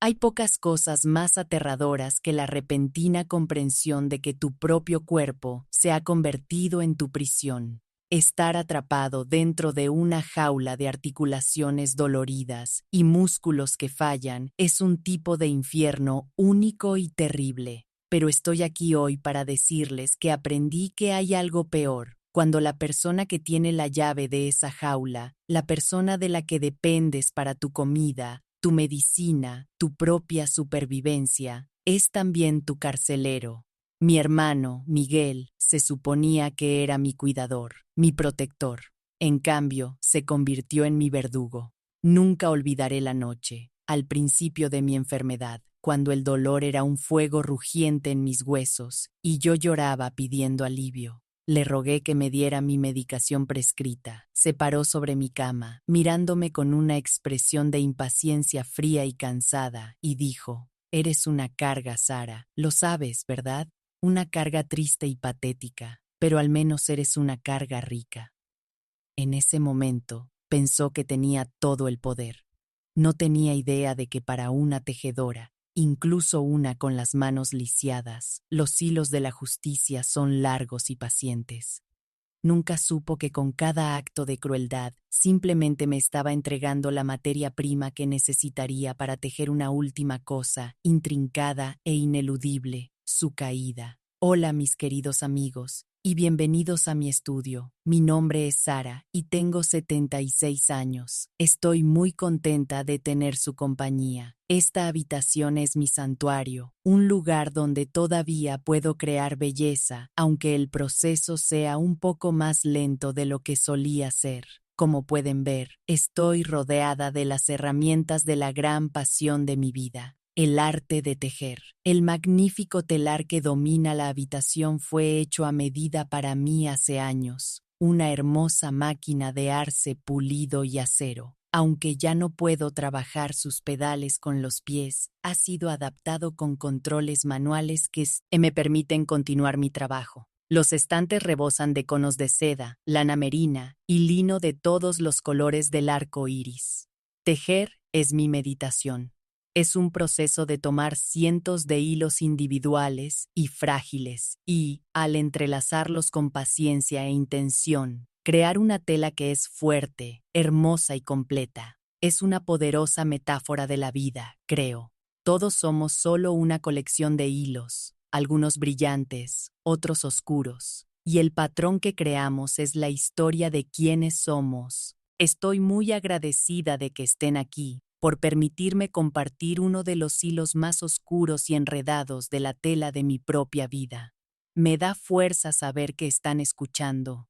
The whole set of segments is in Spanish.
Hay pocas cosas más aterradoras que la repentina comprensión de que tu propio cuerpo se ha convertido en tu prisión. Estar atrapado dentro de una jaula de articulaciones doloridas y músculos que fallan es un tipo de infierno único y terrible. Pero estoy aquí hoy para decirles que aprendí que hay algo peor. Cuando la persona que tiene la llave de esa jaula, la persona de la que dependes para tu comida, tu medicina, tu propia supervivencia, es también tu carcelero. Mi hermano, Miguel, se suponía que era mi cuidador, mi protector. En cambio, se convirtió en mi verdugo. Nunca olvidaré la noche, al principio de mi enfermedad, cuando el dolor era un fuego rugiente en mis huesos y yo lloraba pidiendo alivio. Le rogué que me diera mi medicación prescrita. Se paró sobre mi cama, mirándome con una expresión de impaciencia fría y cansada, y dijo: «Eres una carga, Sara. Lo sabes, ¿verdad? Una carga triste y patética, pero al menos eres una carga rica». En ese momento, pensó que tenía todo el poder. No tenía idea de que para una tejedora, incluso una con las manos lisiadas, los hilos de la justicia son largos y pacientes. Nunca supo que con cada acto de crueldad simplemente me estaba entregando la materia prima que necesitaría para tejer una última cosa, intrincada e ineludible: su caída. Hola, mis queridos amigos, y bienvenidos a mi estudio. Mi nombre es Sara y tengo 76 años. Estoy muy contenta de tener su compañía. Esta habitación es mi santuario, un lugar donde todavía puedo crear belleza, aunque el proceso sea un poco más lento de lo que solía ser. Como pueden ver, estoy rodeada de las herramientas de la gran pasión de mi vida: el arte de tejer. El magnífico telar que domina la habitación fue hecho a medida para mí hace años, una hermosa máquina de arce pulido y acero. Aunque ya no puedo trabajar sus pedales con los pies, ha sido adaptado con controles manuales que me permiten continuar mi trabajo. Los estantes rebosan de conos de seda, lana merina y lino de todos los colores del arco iris. Tejer es mi meditación. Es un proceso de tomar cientos de hilos individuales y frágiles y, al entrelazarlos con paciencia e intención, crear una tela que es fuerte, hermosa y completa. Es una poderosa metáfora de la vida, creo. Todos somos solo una colección de hilos, algunos brillantes, otros oscuros, y el patrón que creamos es la historia de quiénes somos. Estoy muy agradecida de que estén aquí, por permitirme compartir uno de los hilos más oscuros y enredados de la tela de mi propia vida. Me da fuerza saber que están escuchando.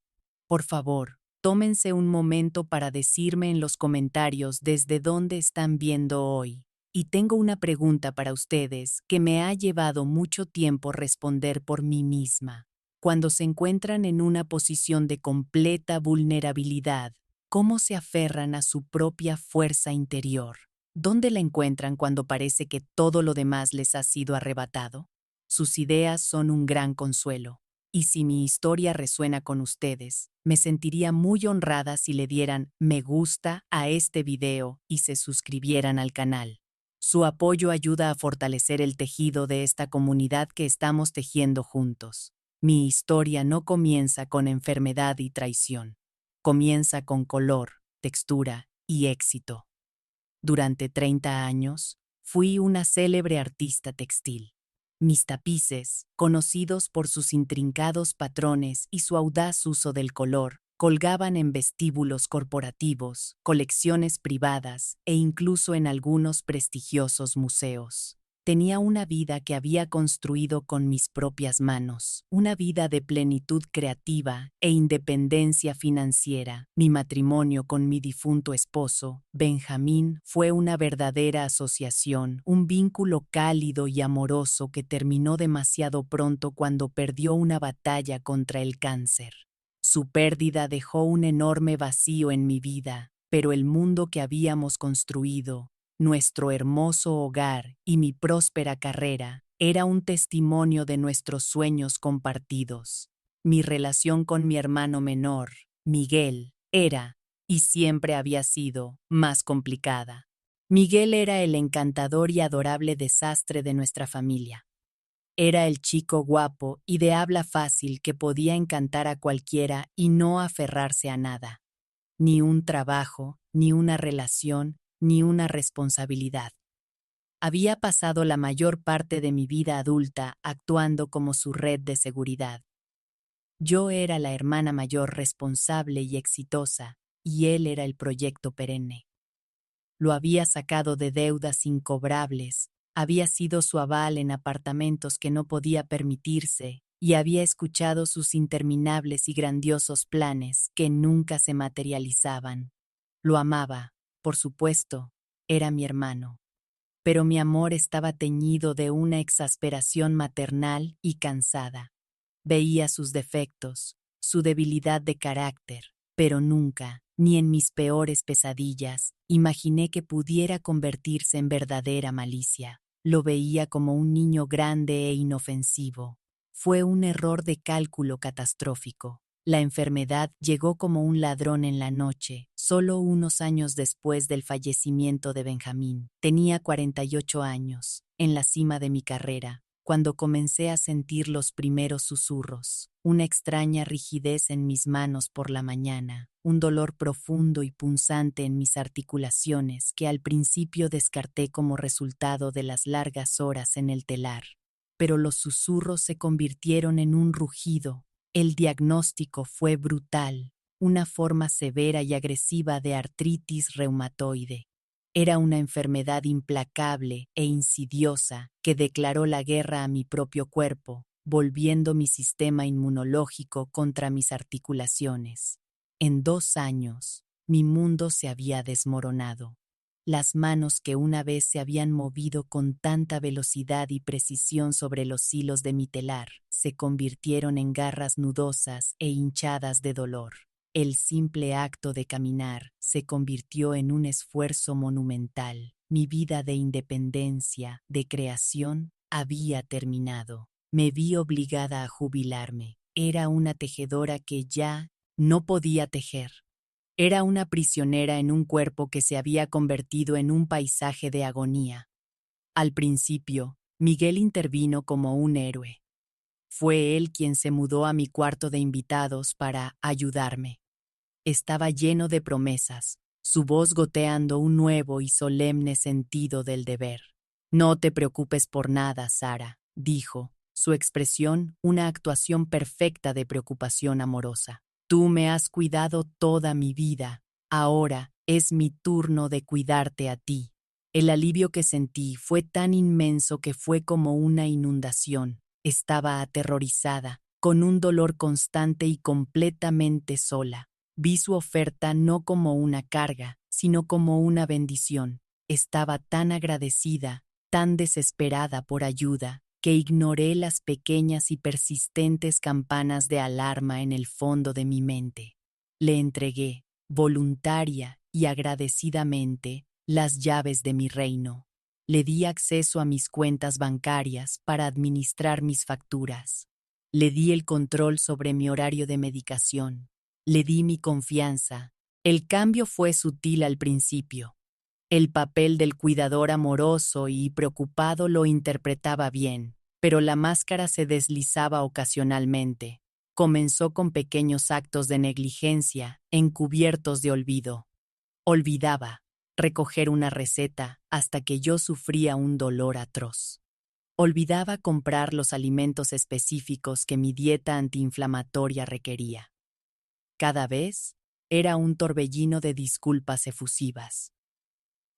Por favor, tómense un momento para decirme en los comentarios desde dónde están viendo hoy. Y tengo una pregunta para ustedes que me ha llevado mucho tiempo responder por mí misma. Cuando se encuentran en una posición de completa vulnerabilidad, ¿cómo se aferran a su propia fuerza interior? ¿Dónde la encuentran cuando parece que todo lo demás les ha sido arrebatado? Sus ideas son un gran consuelo. Y si mi historia resuena con ustedes, me sentiría muy honrada si le dieran me gusta a este video y se suscribieran al canal. Su apoyo ayuda a fortalecer el tejido de esta comunidad que estamos tejiendo juntos. Mi historia no comienza con enfermedad y traición. Comienza con color, textura y éxito. Durante 30 años, fui una célebre artista textil. Mis tapices, conocidos por sus intrincados patrones y su audaz uso del color, colgaban en vestíbulos corporativos, colecciones privadas e incluso en algunos prestigiosos museos. Tenía una vida que había construido con mis propias manos, una vida de plenitud creativa e independencia financiera. Mi matrimonio con mi difunto esposo, Benjamín, fue una verdadera asociación, un vínculo cálido y amoroso que terminó demasiado pronto cuando perdió una batalla contra el cáncer. Su pérdida dejó un enorme vacío en mi vida, pero el mundo que habíamos construido, nuestro hermoso hogar y mi próspera carrera, era un testimonio de nuestros sueños compartidos. Mi relación con mi hermano menor, Miguel, era, y siempre había sido, más complicada. Miguel era el encantador y adorable desastre de nuestra familia. Era el chico guapo y de habla fácil que podía encantar a cualquiera y no aferrarse a nada, ni un trabajo, ni una relación, ni una responsabilidad. Había pasado la mayor parte de mi vida adulta actuando como su red de seguridad. Yo era la hermana mayor responsable y exitosa, y él era el proyecto perenne. Lo había sacado de deudas incobrables, había sido su aval en apartamentos que no podía permitirse, y había escuchado sus interminables y grandiosos planes que nunca se materializaban. Lo amaba, por supuesto, era mi hermano. Pero mi amor estaba teñido de una exasperación maternal y cansada. Veía sus defectos, su debilidad de carácter, pero nunca, ni en mis peores pesadillas, imaginé que pudiera convertirse en verdadera malicia. Lo veía como un niño grande e inofensivo. Fue un error de cálculo catastrófico. La enfermedad llegó como un ladrón en la noche, solo unos años después del fallecimiento de Benjamín. Tenía 48 años, en la cima de mi carrera, cuando comencé a sentir los primeros susurros, una extraña rigidez en mis manos por la mañana, un dolor profundo y punzante en mis articulaciones que al principio descarté como resultado de las largas horas en el telar. Pero los susurros se convirtieron en un rugido. El diagnóstico fue brutal, una forma severa y agresiva de artritis reumatoide. Era una enfermedad implacable e insidiosa que declaró la guerra a mi propio cuerpo, volviendo mi sistema inmunológico contra mis articulaciones. En 2 años, mi mundo se había desmoronado. Las manos que una vez se habían movido con tanta velocidad y precisión sobre los hilos de mi telar, se convirtieron en garras nudosas e hinchadas de dolor. El simple acto de caminar se convirtió en un esfuerzo monumental. Mi vida de independencia, de creación, había terminado. Me vi obligada a jubilarme. Era una tejedora que ya no podía tejer. Era una prisionera en un cuerpo que se había convertido en un paisaje de agonía. Al principio, Miguel intervino como un héroe. Fue él quien se mudó a mi cuarto de invitados para ayudarme. Estaba lleno de promesas, su voz goteando un nuevo y solemne sentido del deber. No te preocupes por nada, Sara, dijo, su expresión una actuación perfecta de preocupación amorosa. Tú me has cuidado toda mi vida, ahora es mi turno de cuidarte a ti. El alivio que sentí fue tan inmenso que fue como una inundación. Estaba aterrorizada, con un dolor constante y completamente sola. Vi su oferta no como una carga, sino como una bendición. Estaba tan agradecida, tan desesperada por ayuda, que ignoré las pequeñas y persistentes campanas de alarma en el fondo de mi mente. Le entregué, voluntaria y agradecidamente, las llaves de mi reino. Le di acceso a mis cuentas bancarias para administrar mis facturas. Le di el control sobre mi horario de medicación. Le di mi confianza. El cambio fue sutil al principio. El papel del cuidador amoroso y preocupado lo interpretaba bien, pero la máscara se deslizaba ocasionalmente. Comenzó con pequeños actos de negligencia, encubiertos de olvido. Olvidaba recoger una receta hasta que yo sufría un dolor atroz. Olvidaba comprar los alimentos específicos que mi dieta antiinflamatoria requería. Cada vez era un torbellino de disculpas efusivas.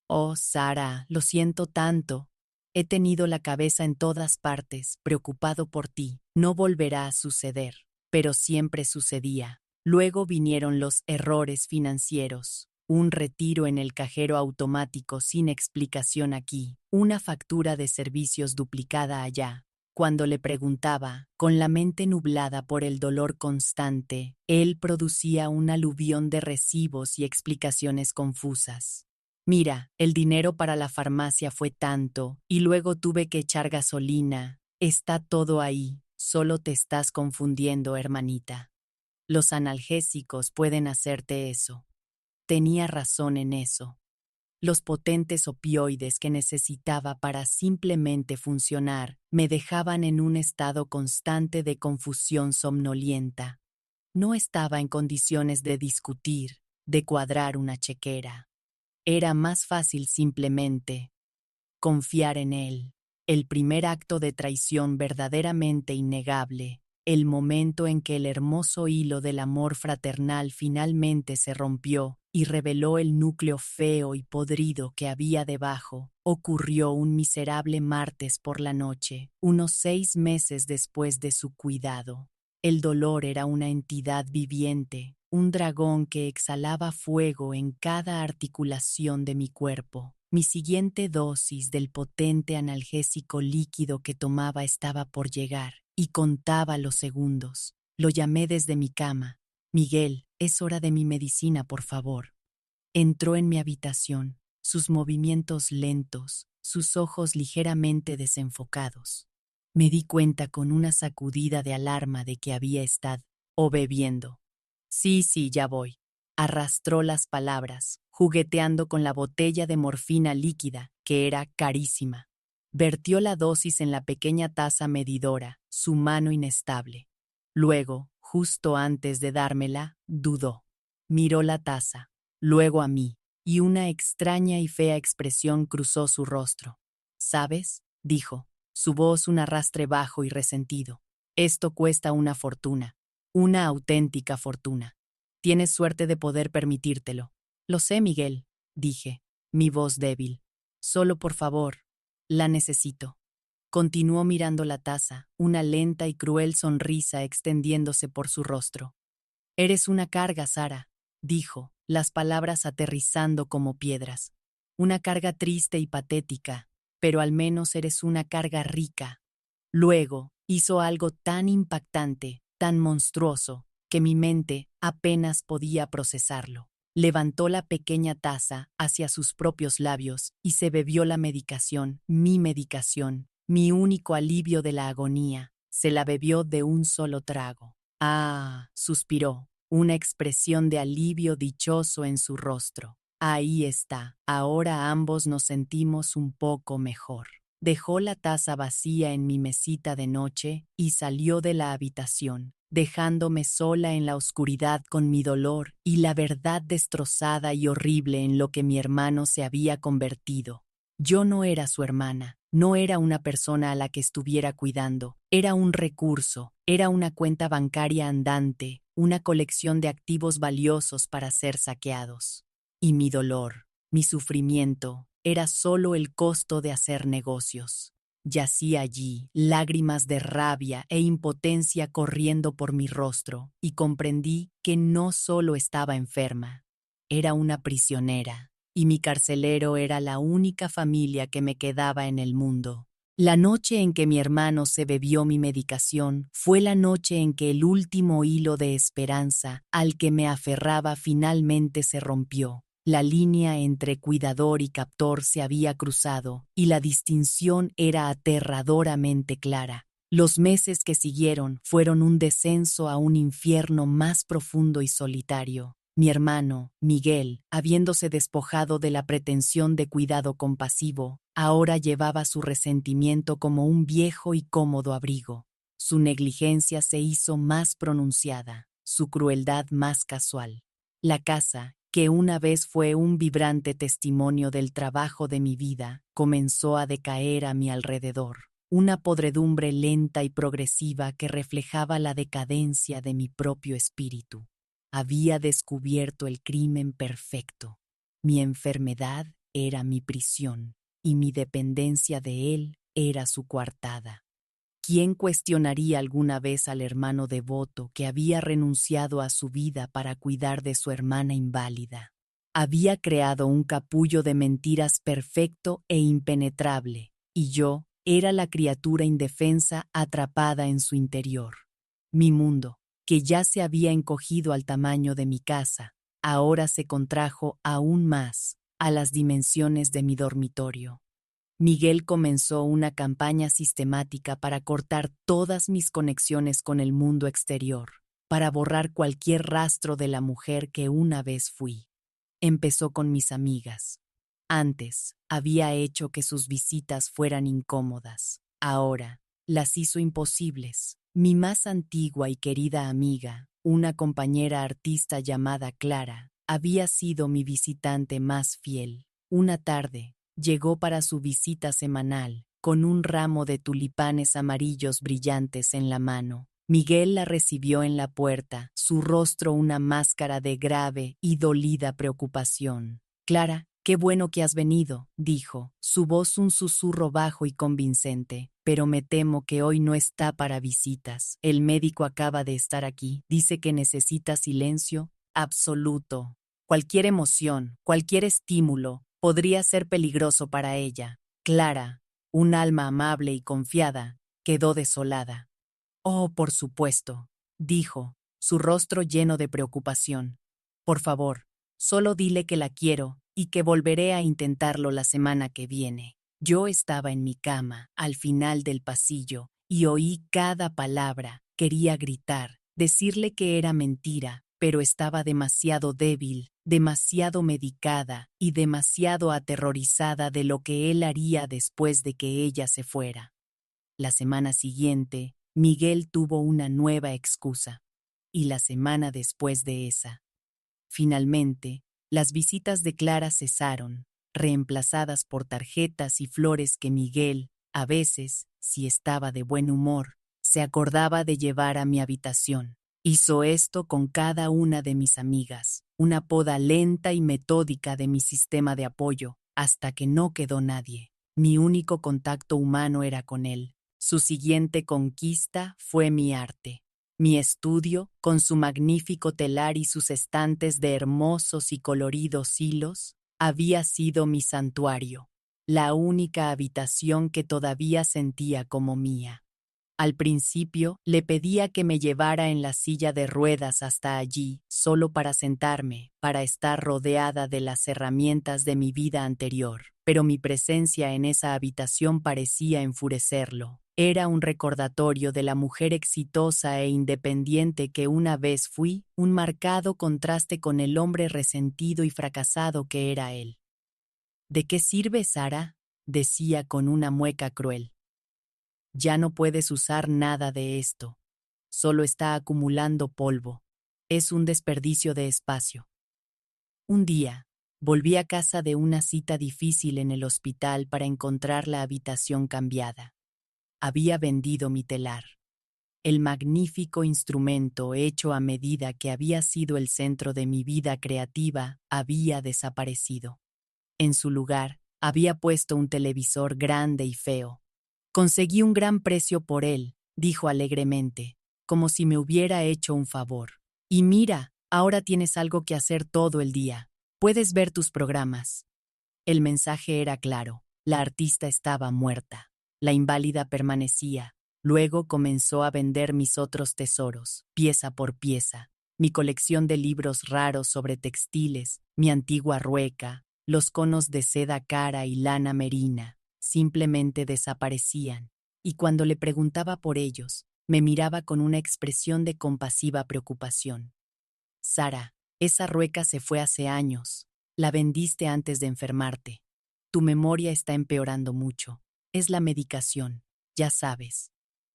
Oh, Sara, lo siento tanto. He tenido la cabeza en todas partes, preocupado por ti. No volverá a suceder. Pero siempre sucedía. Luego vinieron los errores financieros. Un retiro en el cajero automático sin explicación aquí. Una factura de servicios duplicada allá. Cuando le preguntaba, con la mente nublada por el dolor constante, él producía un aluvión de recibos y explicaciones confusas. Mira, el dinero para la farmacia fue tanto, y luego tuve que echar gasolina. Está todo ahí, solo te estás confundiendo, hermanita. Los analgésicos pueden hacerte eso. Tenía razón en eso. Los potentes opioides que necesitaba para simplemente funcionar me dejaban en un estado constante de confusión somnolienta. No estaba en condiciones de discutir, de cuadrar una chequera. Era más fácil simplemente confiar en él. El primer acto de traición verdaderamente innegable, el momento en que el hermoso hilo del amor fraternal finalmente se rompió y reveló el núcleo feo y podrido que había debajo, ocurrió un miserable martes por la noche, unos 6 meses después de su cuidado. El dolor era una entidad viviente, un dragón que exhalaba fuego en cada articulación de mi cuerpo. Mi siguiente dosis del potente analgésico líquido que tomaba estaba por llegar, y contaba los segundos. Lo llamé desde mi cama. Miguel, es hora de mi medicina, por favor. Entró en mi habitación, sus movimientos lentos, sus ojos ligeramente desenfocados. Me di cuenta con una sacudida de alarma de que había estado bebiendo. Sí, ya voy. Arrastró las palabras, jugueteando con la botella de morfina líquida, que era carísima. Vertió la dosis en la pequeña taza medidora, su mano inestable. Luego, justo antes de dármela, dudó. Miró la taza, luego a mí, y una extraña y fea expresión cruzó su rostro. ¿Sabes?, dijo, su voz un arrastre bajo y resentido. Esto cuesta una fortuna, una auténtica fortuna. Tienes suerte de poder permitírtelo. Lo sé, Miguel, dije, mi voz débil. Solo por favor, la necesito. Continuó mirando la taza, una lenta y cruel sonrisa extendiéndose por su rostro. Eres una carga, Sara, dijo, las palabras aterrizando como piedras. Una carga triste y patética, pero al menos eres una carga rica. Luego, hizo algo tan impactante, tan monstruoso, que mi mente apenas podía procesarlo. Levantó la pequeña taza hacia sus propios labios y se bebió la medicación, mi único alivio de la agonía. Se la bebió de un solo trago. Ah, suspiró, una expresión de alivio dichoso en su rostro. Ahí está, ahora ambos nos sentimos un poco mejor. Dejó la taza vacía en mi mesita de noche y salió de la habitación, dejándome sola en la oscuridad con mi dolor y la verdad destrozada y horrible en lo que mi hermano se había convertido. Yo no era su hermana, no era una persona a la que estuviera cuidando, era un recurso, era una cuenta bancaria andante, una colección de activos valiosos para ser saqueados. Y mi dolor, mi sufrimiento, era solo el costo de hacer negocios. Yací allí, lágrimas de rabia e impotencia corriendo por mi rostro, y comprendí que no solo estaba enferma, era una prisionera, y mi carcelero era la única familia que me quedaba en el mundo. La noche en que mi hermano se bebió mi medicación fue la noche en que el último hilo de esperanza al que me aferraba finalmente se rompió. La línea entre cuidador y captor se había cruzado, y la distinción era aterradoramente clara. Los meses que siguieron fueron un descenso a un infierno más profundo y solitario. Mi hermano, Miguel, habiéndose despojado de la pretensión de cuidado compasivo, ahora llevaba su resentimiento como un viejo y cómodo abrigo. Su negligencia se hizo más pronunciada, su crueldad más casual. La casa, que una vez fue un vibrante testimonio del trabajo de mi vida, comenzó a decaer a mi alrededor, una podredumbre lenta y progresiva que reflejaba la decadencia de mi propio espíritu. Había descubierto el crimen perfecto. Mi enfermedad era mi prisión, y mi dependencia de él era su coartada. ¿Quién cuestionaría alguna vez al hermano devoto que había renunciado a su vida para cuidar de su hermana inválida? Había creado un capullo de mentiras perfecto e impenetrable, y yo era la criatura indefensa atrapada en su interior. Mi mundo, que ya se había encogido al tamaño de mi casa, ahora se contrajo aún más a las dimensiones de mi dormitorio. Miguel comenzó una campaña sistemática para cortar todas mis conexiones con el mundo exterior, para borrar cualquier rastro de la mujer que una vez fui. Empezó con mis amigas. Antes, había hecho que sus visitas fueran incómodas. Ahora, las hizo imposibles. Mi más antigua y querida amiga, una compañera artista llamada Clara, había sido mi visitante más fiel. Una tarde, llegó para su visita semanal, con un ramo de tulipanes amarillos brillantes en la mano. Miguel la recibió en la puerta, su rostro una máscara de grave y dolida preocupación. Clara, qué bueno que has venido, dijo, su voz un susurro bajo y convincente, pero me temo que hoy no está para visitas. El médico acaba de estar aquí, dice que necesita silencio absoluto. Cualquier emoción, cualquier estímulo, podría ser peligroso para ella. Clara, un alma amable y confiada, quedó desolada. Oh, por supuesto, dijo, su rostro lleno de preocupación. Por favor, solo dile que la quiero y que volveré a intentarlo la semana que viene. Yo estaba en mi cama, al final del pasillo, y oí cada palabra. Quería gritar, decirle que era mentira, pero estaba demasiado débil, demasiado medicada y demasiado aterrorizada de lo que él haría después de que ella se fuera. La semana siguiente, Miguel tuvo una nueva excusa, y la semana después de esa. Finalmente, las visitas de Clara cesaron, reemplazadas por tarjetas y flores que Miguel, a veces, si estaba de buen humor, se acordaba de llevar a mi habitación. Hizo esto con cada una de mis amigas, una poda lenta y metódica de mi sistema de apoyo, hasta que no quedó nadie. Mi único contacto humano era con él. Su siguiente conquista fue mi arte. Mi estudio, con su magnífico telar y sus estantes de hermosos y coloridos hilos, había sido mi santuario, la única habitación que todavía sentía como mía. Al principio, le pedía que me llevara en la silla de ruedas hasta allí, solo para sentarme, para estar rodeada de las herramientas de mi vida anterior, pero mi presencia en esa habitación parecía enfurecerlo. Era un recordatorio de la mujer exitosa e independiente que una vez fui, un marcado contraste con el hombre resentido y fracasado que era él. ¿De qué sirve, Sara?, decía con una mueca cruel. Ya no puedes usar nada de esto. Solo está acumulando polvo. Es un desperdicio de espacio. Un día, volví a casa de una cita difícil en el hospital para encontrar la habitación cambiada. Había vendido mi telar. El magnífico instrumento hecho a medida que había sido el centro de mi vida creativa había desaparecido. En su lugar, había puesto un televisor grande y feo. Conseguí un gran precio por él, dijo alegremente, como si me hubiera hecho un favor. Y mira, ahora tienes algo que hacer todo el día. Puedes ver tus programas. El mensaje era claro. La artista estaba muerta. La inválida permanecía. Luego comenzó a vender mis otros tesoros, pieza por pieza. Mi colección de libros raros sobre textiles, mi antigua rueca, los conos de seda cara y lana merina. Simplemente desaparecían, y cuando le preguntaba por ellos, me miraba con una expresión de compasiva preocupación. Sara, esa rueca se fue hace años. La vendiste antes de enfermarte. Tu memoria está empeorando mucho. Es la medicación, ya sabes.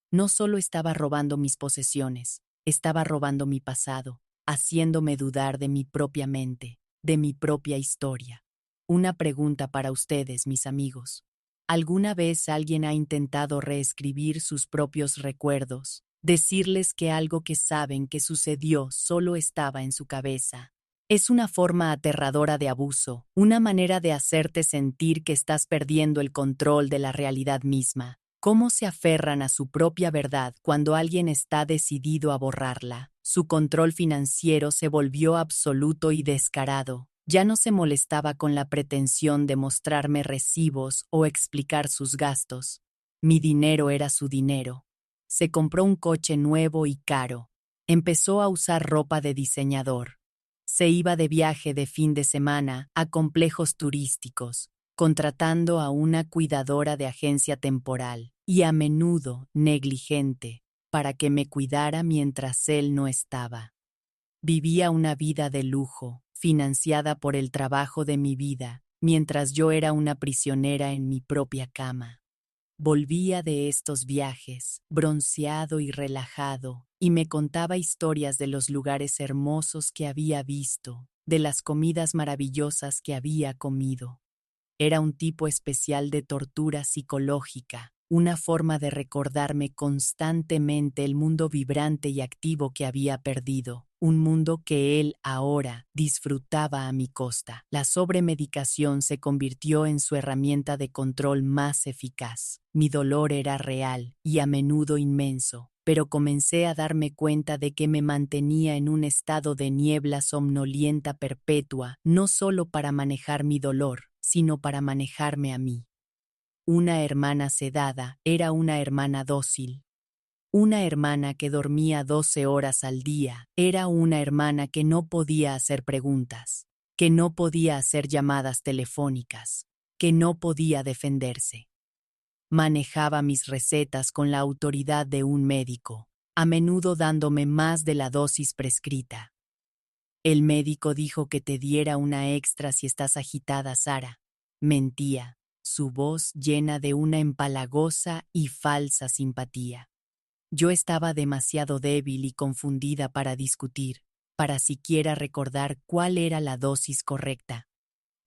No solo estaba robando mis posesiones, estaba robando mi pasado, haciéndome dudar de mi propia mente, de mi propia historia. Una pregunta para ustedes, mis amigos. ¿Alguna vez alguien ha intentado reescribir sus propios recuerdos? Decirles que algo que saben que sucedió solo estaba en su cabeza. Es una forma aterradora de abuso, una manera de hacerte sentir que estás perdiendo el control de la realidad misma. ¿Cómo se aferran a su propia verdad cuando alguien está decidido a borrarla? Su control financiero se volvió absoluto y descarado. Ya no se molestaba con la pretensión de mostrarme recibos o explicar sus gastos. Mi dinero era su dinero. Se compró un coche nuevo y caro. Empezó a usar ropa de diseñador. Se iba de viaje de fin de semana a complejos turísticos, contratando a una cuidadora de agencia temporal, y a menudo negligente, para que me cuidara mientras él no estaba. Vivía una vida de lujo, financiada por el trabajo de mi vida, mientras yo era una prisionera en mi propia cama. Volvía de estos viajes, bronceado y relajado, y me contaba historias de los lugares hermosos que había visto, de las comidas maravillosas que había comido. Era un tipo especial de tortura psicológica, una forma de recordarme constantemente el mundo vibrante y activo que había perdido, un mundo que él ahora disfrutaba a mi costa. La sobremedicación se convirtió en su herramienta de control más eficaz. Mi dolor era real y a menudo inmenso, pero comencé a darme cuenta de que me mantenía en un estado de niebla somnolienta perpetua, no solo para manejar mi dolor, sino para manejarme a mí. Una hermana sedada era una hermana dócil. Una hermana que dormía 12 horas al día era una hermana que no podía hacer preguntas, que no podía hacer llamadas telefónicas, que no podía defenderse. Manejaba mis recetas con la autoridad de un médico, a menudo dándome más de la dosis prescrita. El médico dijo que te diera una extra si estás agitada, Sara. Mentía, su voz llena de una empalagosa y falsa simpatía. Yo estaba demasiado débil y confundida para discutir, para siquiera recordar cuál era la dosis correcta.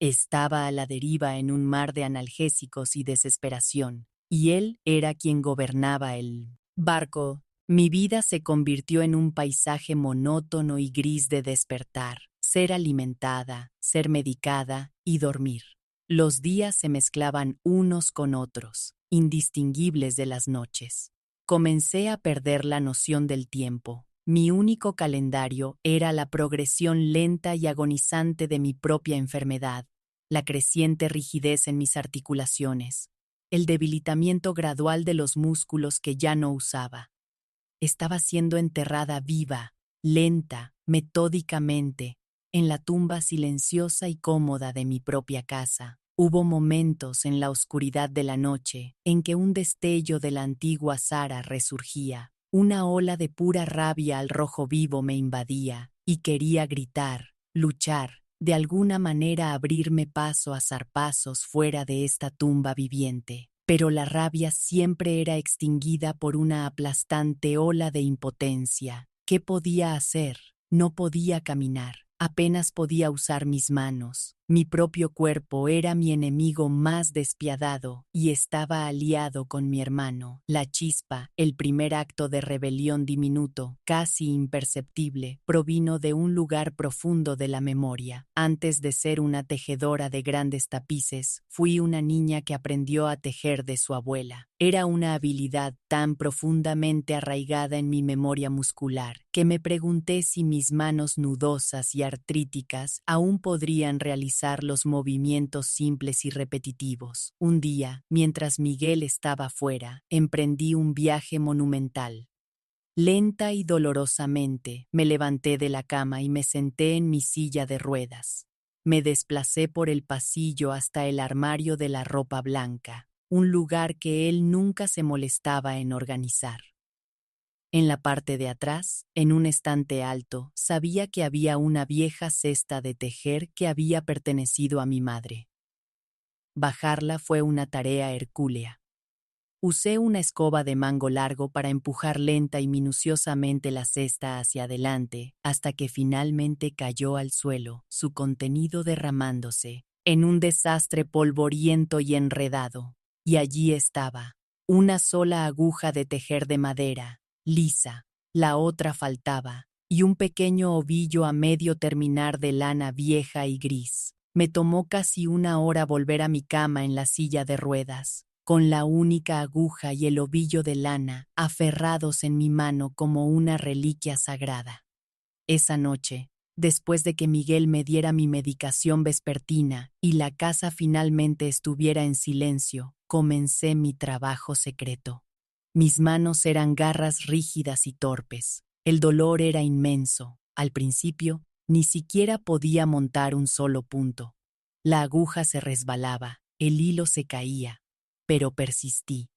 Estaba a la deriva en un mar de analgésicos y desesperación, y él era quien gobernaba el barco. Mi vida se convirtió en un paisaje monótono y gris de despertar, ser alimentada, ser medicada y dormir. Los días se mezclaban unos con otros, indistinguibles de las noches. Comencé a perder la noción del tiempo. Mi único calendario era la progresión lenta y agonizante de mi propia enfermedad, la creciente rigidez en mis articulaciones, el debilitamiento gradual de los músculos que ya no usaba. Estaba siendo enterrada viva, lenta, metódicamente, en la tumba silenciosa y cómoda de mi propia casa. Hubo momentos en la oscuridad de la noche en que un destello de la antigua Sara resurgía. Una ola de pura rabia al rojo vivo me invadía y quería gritar, luchar, de alguna manera abrirme paso a zarpazos fuera de esta tumba viviente. Pero la rabia siempre era extinguida por una aplastante ola de impotencia. ¿Qué podía hacer? No podía caminar. Apenas podía usar mis manos. Mi propio cuerpo era mi enemigo más despiadado y estaba aliado con mi hermano. La chispa, el primer acto de rebelión diminuto, casi imperceptible, provino de un lugar profundo de la memoria. Antes de ser una tejedora de grandes tapices, fui una niña que aprendió a tejer de su abuela. Era una habilidad tan profundamente arraigada en mi memoria muscular que me pregunté si mis manos nudosas y artríticas aún podrían realizar los movimientos simples y repetitivos. Un día, mientras Miguel estaba fuera, emprendí un viaje monumental. Lenta y dolorosamente, me levanté de la cama y me senté en mi silla de ruedas. Me desplacé por el pasillo hasta el armario de la ropa blanca, un lugar que él nunca se molestaba en organizar. En la parte de atrás, en un estante alto, sabía que había una vieja cesta de tejer que había pertenecido a mi madre. Bajarla fue una tarea hercúlea. Usé una escoba de mango largo para empujar lenta y minuciosamente la cesta hacia adelante, hasta que finalmente cayó al suelo, su contenido derramándose, en un desastre polvoriento y enredado. Y allí estaba, una sola aguja de tejer de madera, lisa, la otra faltaba, y un pequeño ovillo a medio terminar de lana vieja y gris. Me tomó casi una hora volver a mi cama en la silla de ruedas, con la única aguja y el ovillo de lana aferrados en mi mano como una reliquia sagrada. Esa noche, después de que Miguel me diera mi medicación vespertina y la casa finalmente estuviera en silencio, comencé mi trabajo secreto. Mis manos eran garras rígidas y torpes. El dolor era inmenso. Al principio, ni siquiera podía montar un solo punto. La aguja se resbalaba, el hilo se caía, pero persistí.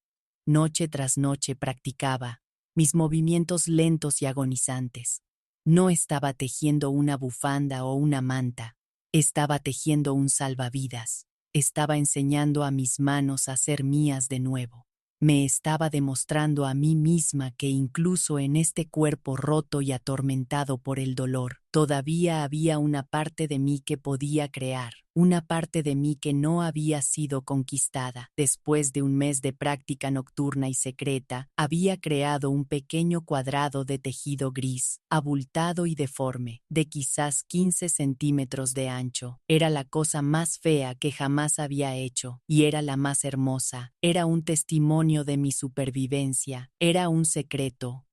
Noche tras noche practicaba, mis movimientos lentos y agonizantes. No estaba tejiendo una bufanda o una manta, estaba tejiendo un salvavidas, Estaba enseñando a mis manos a ser mías de nuevo. Me estaba demostrando a mí misma que incluso en este cuerpo roto y atormentado por el dolor, todavía había una parte de mí que podía crear, una parte de mí que no había sido conquistada. Después de un mes de práctica nocturna y secreta, había creado un pequeño cuadrado de tejido gris, abultado y deforme, de quizás 15 centímetros de ancho. Era la cosa más fea que jamás había hecho, y era la más hermosa. Era un testimonio de mi supervivencia. Era un secreto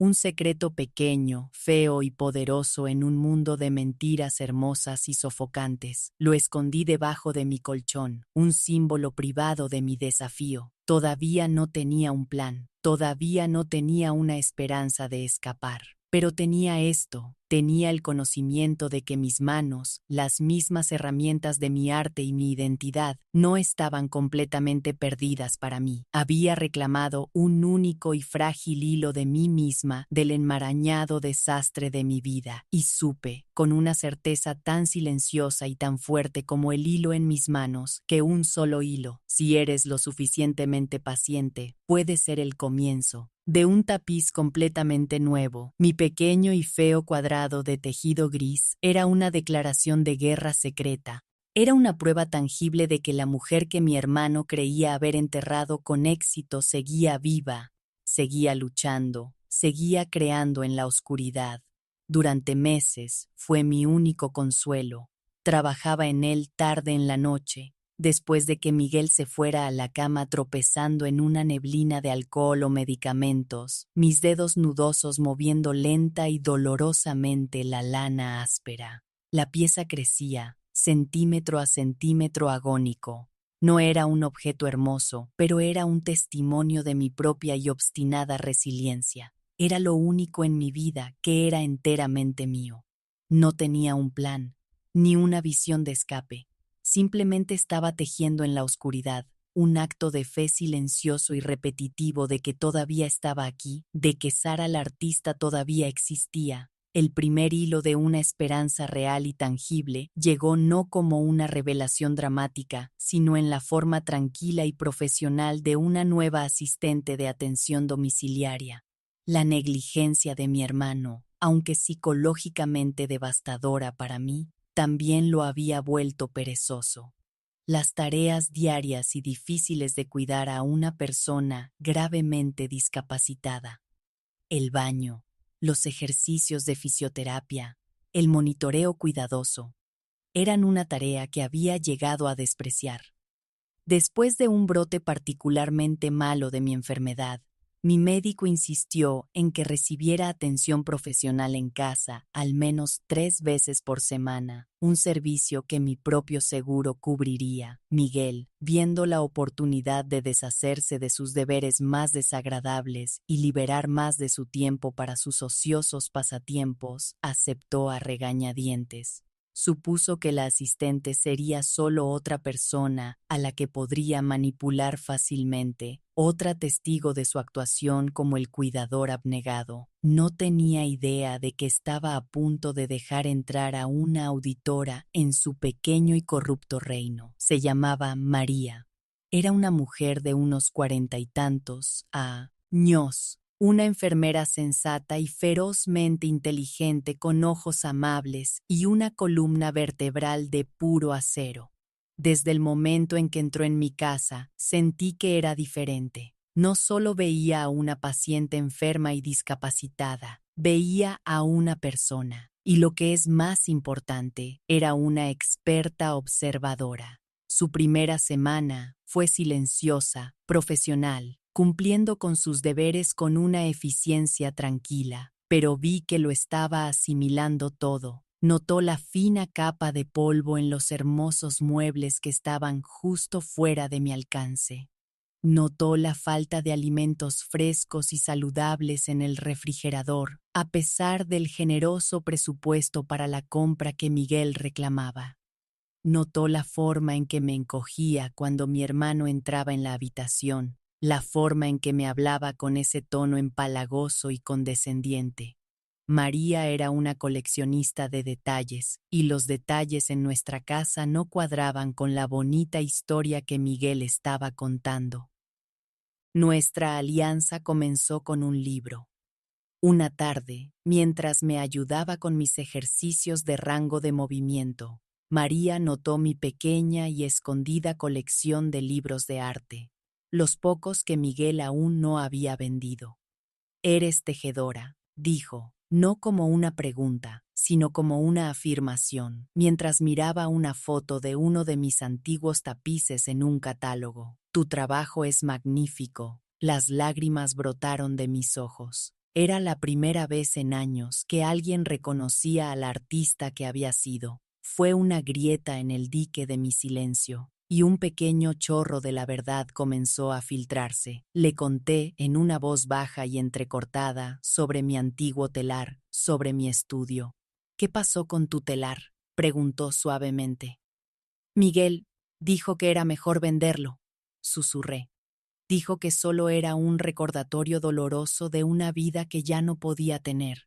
pequeño, feo y poderoso en un mundo de mentiras hermosas y sofocantes. Lo escondí debajo de mi colchón, un símbolo privado de mi desafío. Todavía no tenía un plan, todavía no tenía una esperanza de escapar. Pero tenía esto, tenía el conocimiento de que mis manos, las mismas herramientas de mi arte y mi identidad, no estaban completamente perdidas para mí. Había reclamado un único y frágil hilo de mí misma del enmarañado desastre de mi vida, y supe, con una certeza tan silenciosa y tan fuerte como el hilo en mis manos, que un solo hilo, si eres lo suficientemente paciente, puede ser el comienzo de un tapiz completamente nuevo. Mi pequeño y feo cuadrado de tejido gris era una declaración de guerra secreta. Era una prueba tangible de que la mujer que mi hermano creía haber enterrado con éxito seguía viva, seguía luchando, seguía creando en la oscuridad. Durante meses fue mi único consuelo. Trabajaba en él tarde en la noche, después de que Miguel se fuera a la cama tropezando en una neblina de alcohol o medicamentos, mis dedos nudosos moviendo lenta y dolorosamente la lana áspera. La pieza crecía, centímetro a centímetro agónico. No era un objeto hermoso, pero era un testimonio de mi propia y obstinada resiliencia. Era lo único en mi vida que era enteramente mío. No tenía un plan, ni una visión de escape. Simplemente estaba tejiendo en la oscuridad, un acto de fe silencioso y repetitivo de que todavía estaba aquí, de que Sara la artista todavía existía. El primer hilo de una esperanza real y tangible llegó no como una revelación dramática, sino en la forma tranquila y profesional de una nueva asistente de atención domiciliaria. La negligencia de mi hermano, aunque psicológicamente devastadora para mí, también lo había vuelto perezoso. Las tareas diarias y difíciles de cuidar a una persona gravemente discapacitada. El baño, los ejercicios de fisioterapia, el monitoreo cuidadoso, eran una tarea que había llegado a despreciar. Después de un brote particularmente malo de mi enfermedad, mi médico insistió en que recibiera atención profesional en casa al menos 3 veces por semana, un servicio que mi propio seguro cubriría. Miguel, viendo la oportunidad de deshacerse de sus deberes más desagradables y liberar más de su tiempo para sus ociosos pasatiempos, aceptó a regañadientes. Supuso que la asistente sería solo otra persona a la que podría manipular fácilmente, otra testigo de su actuación como el cuidador abnegado. No tenía idea de que estaba a punto de dejar entrar a una auditora en su pequeño y corrupto reino. Se llamaba María. Era una mujer de unos 40 y tantos, años. Una enfermera sensata y ferozmente inteligente con ojos amables y una columna vertebral de puro acero. Desde el momento en que entró en mi casa, sentí que era diferente. No solo veía a una paciente enferma y discapacitada, veía a una persona. Y lo que es más importante, era una experta observadora. Su primera semana fue silenciosa, profesional, cumpliendo con sus deberes con una eficiencia tranquila, pero vi que lo estaba asimilando todo. Notó la fina capa de polvo en los hermosos muebles que estaban justo fuera de mi alcance. Notó la falta de alimentos frescos y saludables en el refrigerador, a pesar del generoso presupuesto para la compra que Miguel reclamaba. Notó la forma en que me encogía cuando mi hermano entraba en la habitación, la forma en que me hablaba con ese tono empalagoso y condescendiente. María era una coleccionista de detalles, y los detalles en nuestra casa no cuadraban con la bonita historia que Miguel estaba contando. Nuestra alianza comenzó con un libro. Una tarde, mientras me ayudaba con mis ejercicios de rango de movimiento, María notó mi pequeña y escondida colección de libros de arte, los pocos que Miguel aún no había vendido. «Eres tejedora», dijo, no como una pregunta, sino como una afirmación, mientras miraba una foto de uno de mis antiguos tapices en un catálogo. «Tu trabajo es magnífico». Las lágrimas brotaron de mis ojos. Era la primera vez en años que alguien reconocía al artista que había sido. Fue una grieta en el dique de mi silencio, y un pequeño chorro de la verdad comenzó a filtrarse. Le conté, en una voz baja y entrecortada, sobre mi antiguo telar, sobre mi estudio. «¿Qué pasó con tu telar?», preguntó suavemente. «Miguel dijo que era mejor venderlo», susurré. «Dijo que solo era un recordatorio doloroso de una vida que ya no podía tener».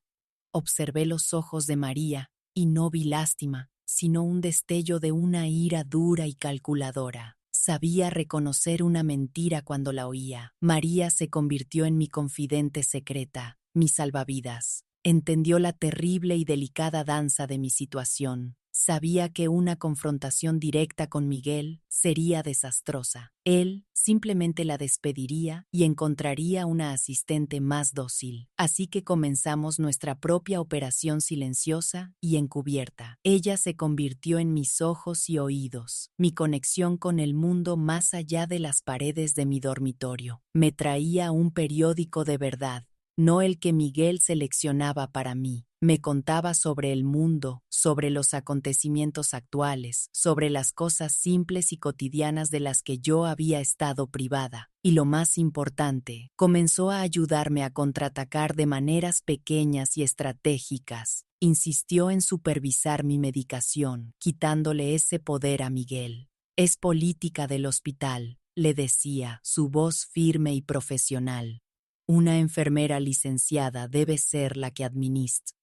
Observé los ojos de María, y no vi lástima, sino un destello de una ira dura y calculadora. Sabía reconocer una mentira cuando la oía. María se convirtió en mi confidente secreta, mi salvavidas. Entendió la terrible y delicada danza de mi situación. Sabía que una confrontación directa con Miguel sería desastrosa. Él simplemente la despediría y encontraría una asistente más dócil. Así que comenzamos nuestra propia operación silenciosa y encubierta. Ella se convirtió en mis ojos y oídos, mi conexión con el mundo más allá de las paredes de mi dormitorio. Me traía un periódico de verdad, no el que Miguel seleccionaba para mí. Me contaba sobre el mundo, sobre los acontecimientos actuales, sobre las cosas simples y cotidianas de las que yo había estado privada. Y lo más importante, comenzó a ayudarme a contraatacar de maneras pequeñas y estratégicas. Insistió en supervisar mi medicación, quitándole ese poder a Miguel. «Es política del hospital», le decía, su voz firme y profesional. «Una enfermera licenciada debe ser la que administra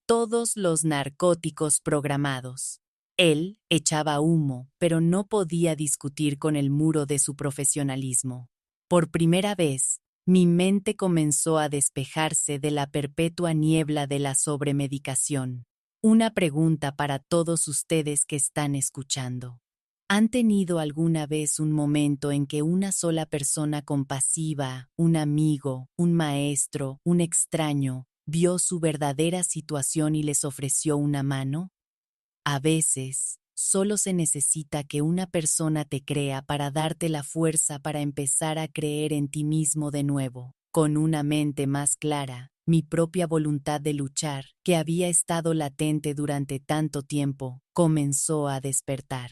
todos los narcóticos programados». Él echaba humo, pero no podía discutir con el muro de su profesionalismo. Por primera vez, mi mente comenzó a despejarse de la perpetua niebla de la sobremedicación. Una pregunta para todos ustedes que están escuchando. ¿Han tenido alguna vez un momento en que una sola persona compasiva, un amigo, un maestro, un extraño, vio su verdadera situación y les ofreció una mano? A veces, solo se necesita que una persona te crea para darte la fuerza para empezar a creer en ti mismo de nuevo. Con una mente más clara, mi propia voluntad de luchar, que había estado latente durante tanto tiempo, comenzó a despertar.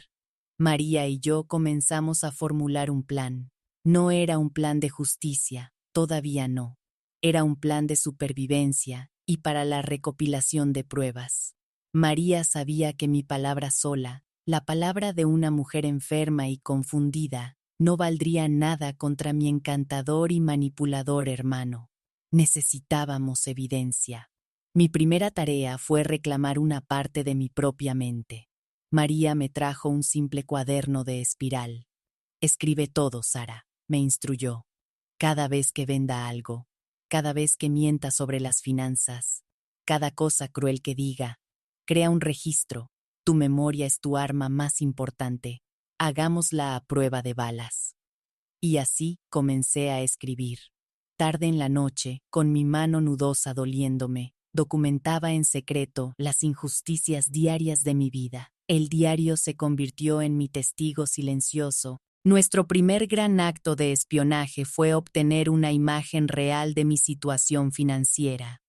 María y yo comenzamos a formular un plan. No era un plan de justicia, todavía no. Era un plan de supervivencia y para la recopilación de pruebas. María sabía que mi palabra sola, la palabra de una mujer enferma y confundida, no valdría nada contra mi encantador y manipulador hermano. Necesitábamos evidencia. Mi primera tarea fue reclamar una parte de mi propia mente. María me trajo un simple cuaderno de espiral. «Escribe todo, Sara», me instruyó. «Cada vez que venda algo, cada vez que mienta sobre las finanzas, cada cosa cruel que diga, crea un registro. Tu memoria es tu arma más importante. Hagámosla a prueba de balas». Y así comencé a escribir. Tarde en la noche, con mi mano nudosa doliéndome, documentaba en secreto las injusticias diarias de mi vida. El diario se convirtió en mi testigo silencioso. Nuestro primer gran acto de espionaje fue obtener una imagen real de mi situación financiera.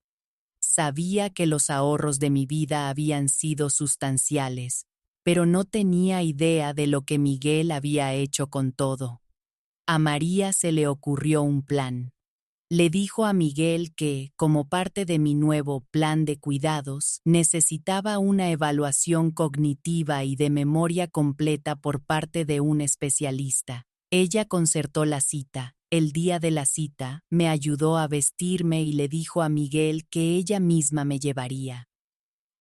Sabía que los ahorros de mi vida habían sido sustanciales, pero no tenía idea de lo que Miguel había hecho con todo. A María se le ocurrió un plan. Le dijo a Miguel que, como parte de mi nuevo plan de cuidados, necesitaba una evaluación cognitiva y de memoria completa por parte de un especialista. Ella concertó la cita. El día de la cita, me ayudó a vestirme y le dijo a Miguel que ella misma me llevaría.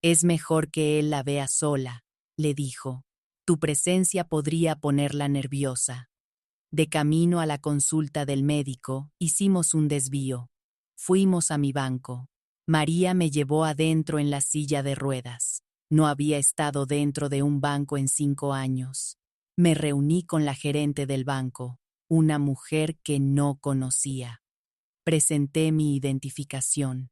Es mejor que él la vea sola, le dijo. Tu presencia podría ponerla nerviosa. De camino a la consulta del médico, hicimos un desvío. Fuimos a mi banco. María me llevó adentro en la silla de ruedas. No había estado dentro de un banco en 5 años. Me reuní con la gerente del banco, una mujer que no conocía. Presenté mi identificación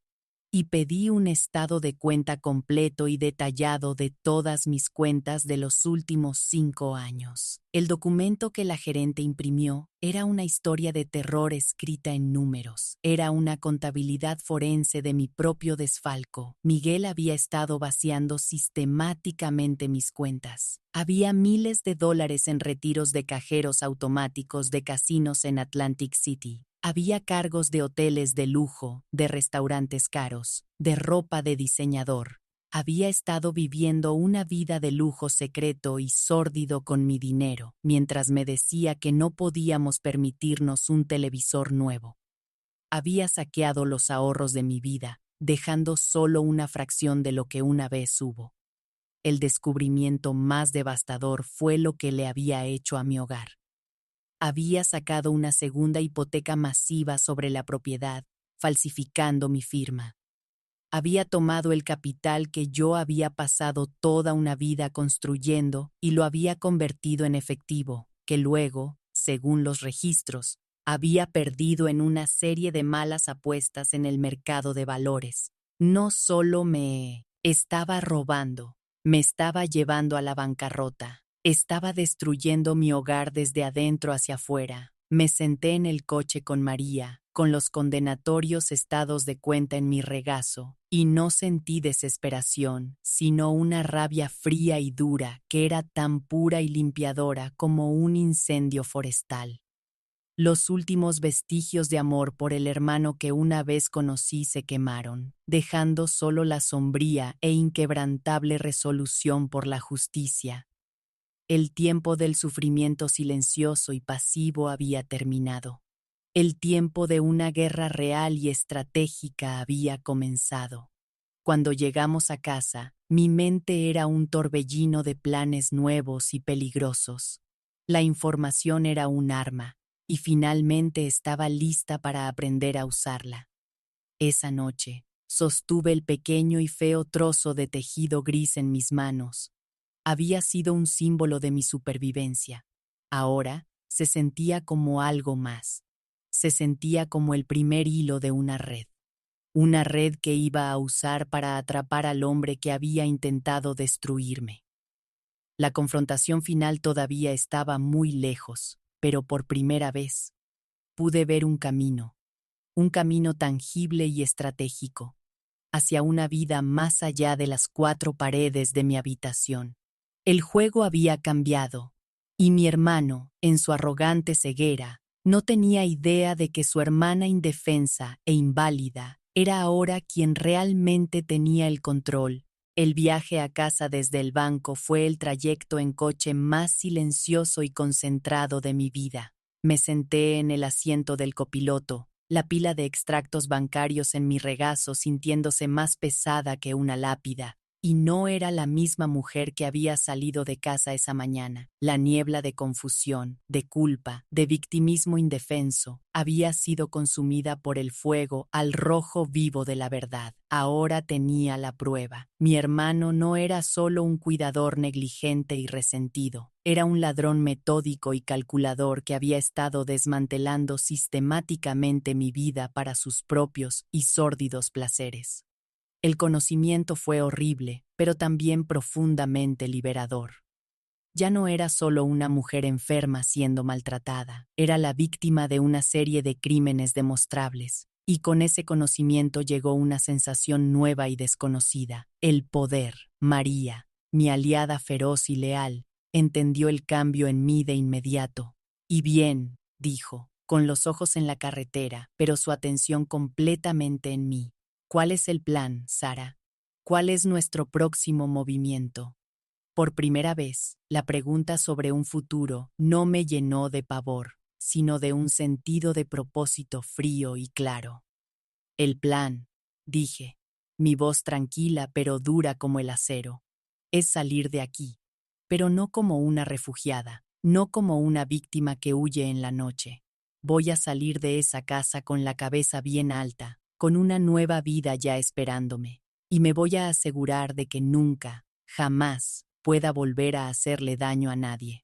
y pedí un estado de cuenta completo y detallado de todas mis cuentas de los últimos 5 años. El documento que la gerente imprimió era una historia de terror escrita en números. Era una contabilidad forense de mi propio desfalco. Miguel había estado vaciando sistemáticamente mis cuentas. Había miles de dólares en retiros de cajeros automáticos de casinos en Atlantic City. Había cargos de hoteles de lujo, de restaurantes caros, de ropa de diseñador. Había estado viviendo una vida de lujo secreto y sórdido con mi dinero, mientras me decía que no podíamos permitirnos un televisor nuevo. Había saqueado los ahorros de mi vida, dejando solo una fracción de lo que una vez hubo. El descubrimiento más devastador fue lo que le había hecho a mi hogar. Había sacado una segunda hipoteca masiva sobre la propiedad, falsificando mi firma. Había tomado el capital que yo había pasado toda una vida construyendo y lo había convertido en efectivo, que luego, según los registros, había perdido en una serie de malas apuestas en el mercado de valores. No solo me estaba robando, me estaba llevando a la bancarrota. Estaba destruyendo mi hogar desde adentro hacia afuera. Me senté en el coche con María, con los condenatorios estados de cuenta en mi regazo, y no sentí desesperación, sino una rabia fría y dura que era tan pura y limpiadora como un incendio forestal. Los últimos vestigios de amor por el hermano que una vez conocí se quemaron, dejando solo la sombría e inquebrantable resolución por la justicia. El tiempo del sufrimiento silencioso y pasivo había terminado. El tiempo de una guerra real y estratégica había comenzado. Cuando llegamos a casa, mi mente era un torbellino de planes nuevos y peligrosos. La información era un arma, y finalmente estaba lista para aprender a usarla. Esa noche, sostuve el pequeño y feo trozo de tejido gris en mis manos. Había sido un símbolo de mi supervivencia. Ahora se sentía como algo más. Se sentía como el primer hilo de una red. Una red que iba a usar para atrapar al hombre que había intentado destruirme. La confrontación final todavía estaba muy lejos, pero por primera vez pude ver un camino tangible y estratégico, hacia una vida más allá de las 4 paredes de mi habitación. El juego había cambiado, y mi hermano, en su arrogante ceguera, no tenía idea de que su hermana indefensa e inválida era ahora quien realmente tenía el control. El viaje a casa desde el banco fue el trayecto en coche más silencioso y concentrado de mi vida. Me senté en el asiento del copiloto, la pila de extractos bancarios en mi regazo sintiéndose más pesada que una lápida. Y no era la misma mujer que había salido de casa esa mañana. La niebla de confusión, de culpa, de victimismo indefenso, había sido consumida por el fuego al rojo vivo de la verdad. Ahora tenía la prueba. Mi hermano no era solo un cuidador negligente y resentido. Era un ladrón metódico y calculador que había estado desmantelando sistemáticamente mi vida para sus propios y sórdidos placeres. El conocimiento fue horrible, pero también profundamente liberador. Ya no era solo una mujer enferma siendo maltratada, era la víctima de una serie de crímenes demostrables, y con ese conocimiento llegó una sensación nueva y desconocida, el poder. María, mi aliada feroz y leal, entendió el cambio en mí de inmediato. Y bien, dijo, con los ojos en la carretera, pero su atención completamente en mí. ¿Cuál es el plan, Sara? ¿Cuál es nuestro próximo movimiento? Por primera vez, la pregunta sobre un futuro no me llenó de pavor, sino de un sentido de propósito frío y claro. El plan, dije, mi voz tranquila pero dura como el acero, es salir de aquí, pero no como una refugiada, no como una víctima que huye en la noche. Voy a salir de esa casa con la cabeza bien alta, con una nueva vida ya esperándome, y me voy a asegurar de que nunca, jamás, pueda volver a hacerle daño a nadie.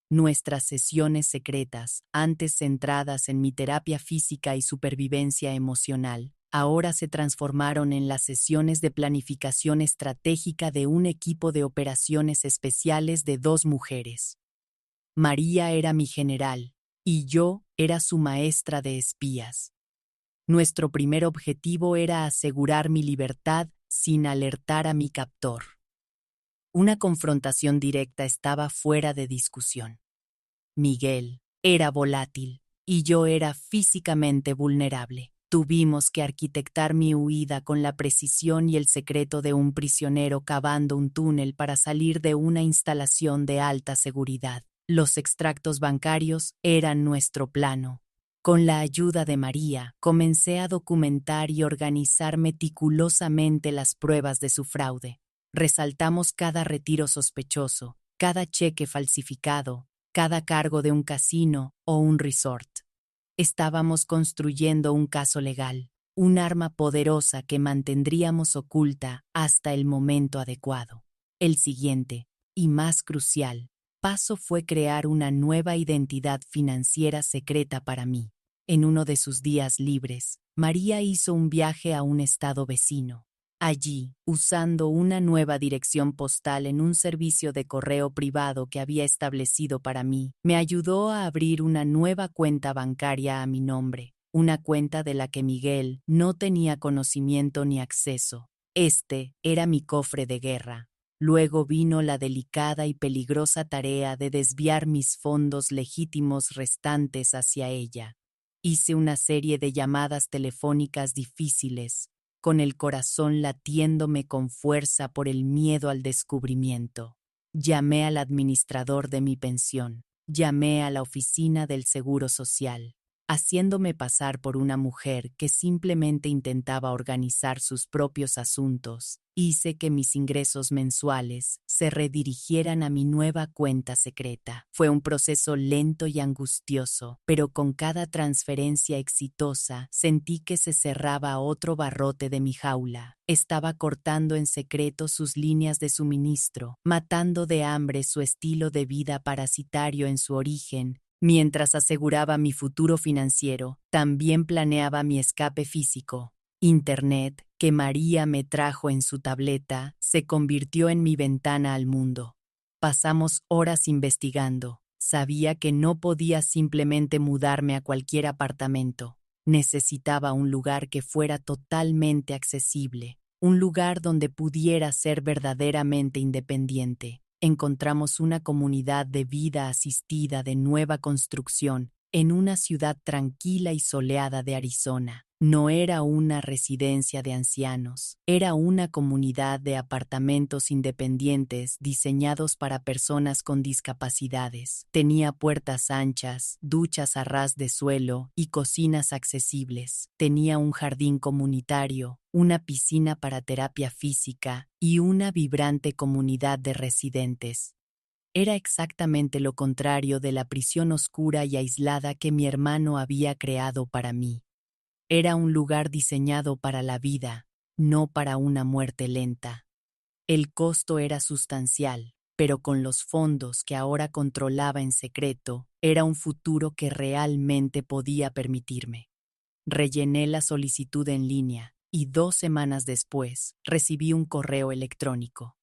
Nuestras sesiones secretas, antes centradas en mi terapia física y supervivencia emocional, ahora se transformaron en las sesiones de planificación estratégica de un equipo de operaciones especiales de 2 mujeres. María era mi general, y yo era su maestra de espías. Nuestro primer objetivo era asegurar mi libertad sin alertar a mi captor. Una confrontación directa estaba fuera de discusión. Miguel era volátil y yo era físicamente vulnerable. Tuvimos que arquitectar mi huida con la precisión y el secreto de un prisionero cavando un túnel para salir de una instalación de alta seguridad. Los extractos bancarios eran nuestro plano. Con la ayuda de María, comencé a documentar y organizar meticulosamente las pruebas de su fraude. Resaltamos cada retiro sospechoso, cada cheque falsificado, cada cargo de un casino o un resort. Estábamos construyendo un caso legal, un arma poderosa que mantendríamos oculta hasta el momento adecuado. El siguiente, y más crucial, paso fue crear una nueva identidad financiera secreta para mí. En uno de sus días libres, María hizo un viaje a un estado vecino. Allí, usando una nueva dirección postal en un servicio de correo privado que había establecido para mí, me ayudó a abrir una nueva cuenta bancaria a mi nombre, una cuenta de la que Miguel no tenía conocimiento ni acceso. Este era mi cofre de guerra. Luego vino la delicada y peligrosa tarea de desviar mis fondos legítimos restantes hacia ella. Hice una serie de llamadas telefónicas difíciles, con el corazón latiéndome con fuerza por el miedo al descubrimiento. Llamé al administrador de mi pensión, llamé a la oficina del Seguro Social, haciéndome pasar por una mujer que simplemente intentaba organizar sus propios asuntos. Hice que mis ingresos mensuales se redirigieran a mi nueva cuenta secreta. Fue un proceso lento y angustioso, pero con cada transferencia exitosa sentí que se cerraba otro barrote de mi jaula. Estaba cortando en secreto sus líneas de suministro, matando de hambre su estilo de vida parasitario en su origen. Mientras aseguraba mi futuro financiero, también planeaba mi escape físico. Internet, que María me trajo en su tableta, se convirtió en mi ventana al mundo. Pasamos horas investigando. Sabía que no podía simplemente mudarme a cualquier apartamento. Necesitaba un lugar que fuera totalmente accesible, un lugar donde pudiera ser verdaderamente independiente. Encontramos una comunidad de vida asistida de nueva construcción en una ciudad tranquila y soleada de Arizona. No era una residencia de ancianos, era una comunidad de apartamentos independientes diseñados para personas con discapacidades. Tenía puertas anchas, duchas a ras de suelo y cocinas accesibles. Tenía un jardín comunitario, una piscina para terapia física y una vibrante comunidad de residentes. Era exactamente lo contrario de la prisión oscura y aislada que mi hermano había creado para mí. Era un lugar diseñado para la vida, no para una muerte lenta. El costo era sustancial, pero con los fondos que ahora controlaba en secreto, era un futuro que realmente podía permitirme. Rellené la solicitud en línea y 2 semanas después recibí un correo electrónico.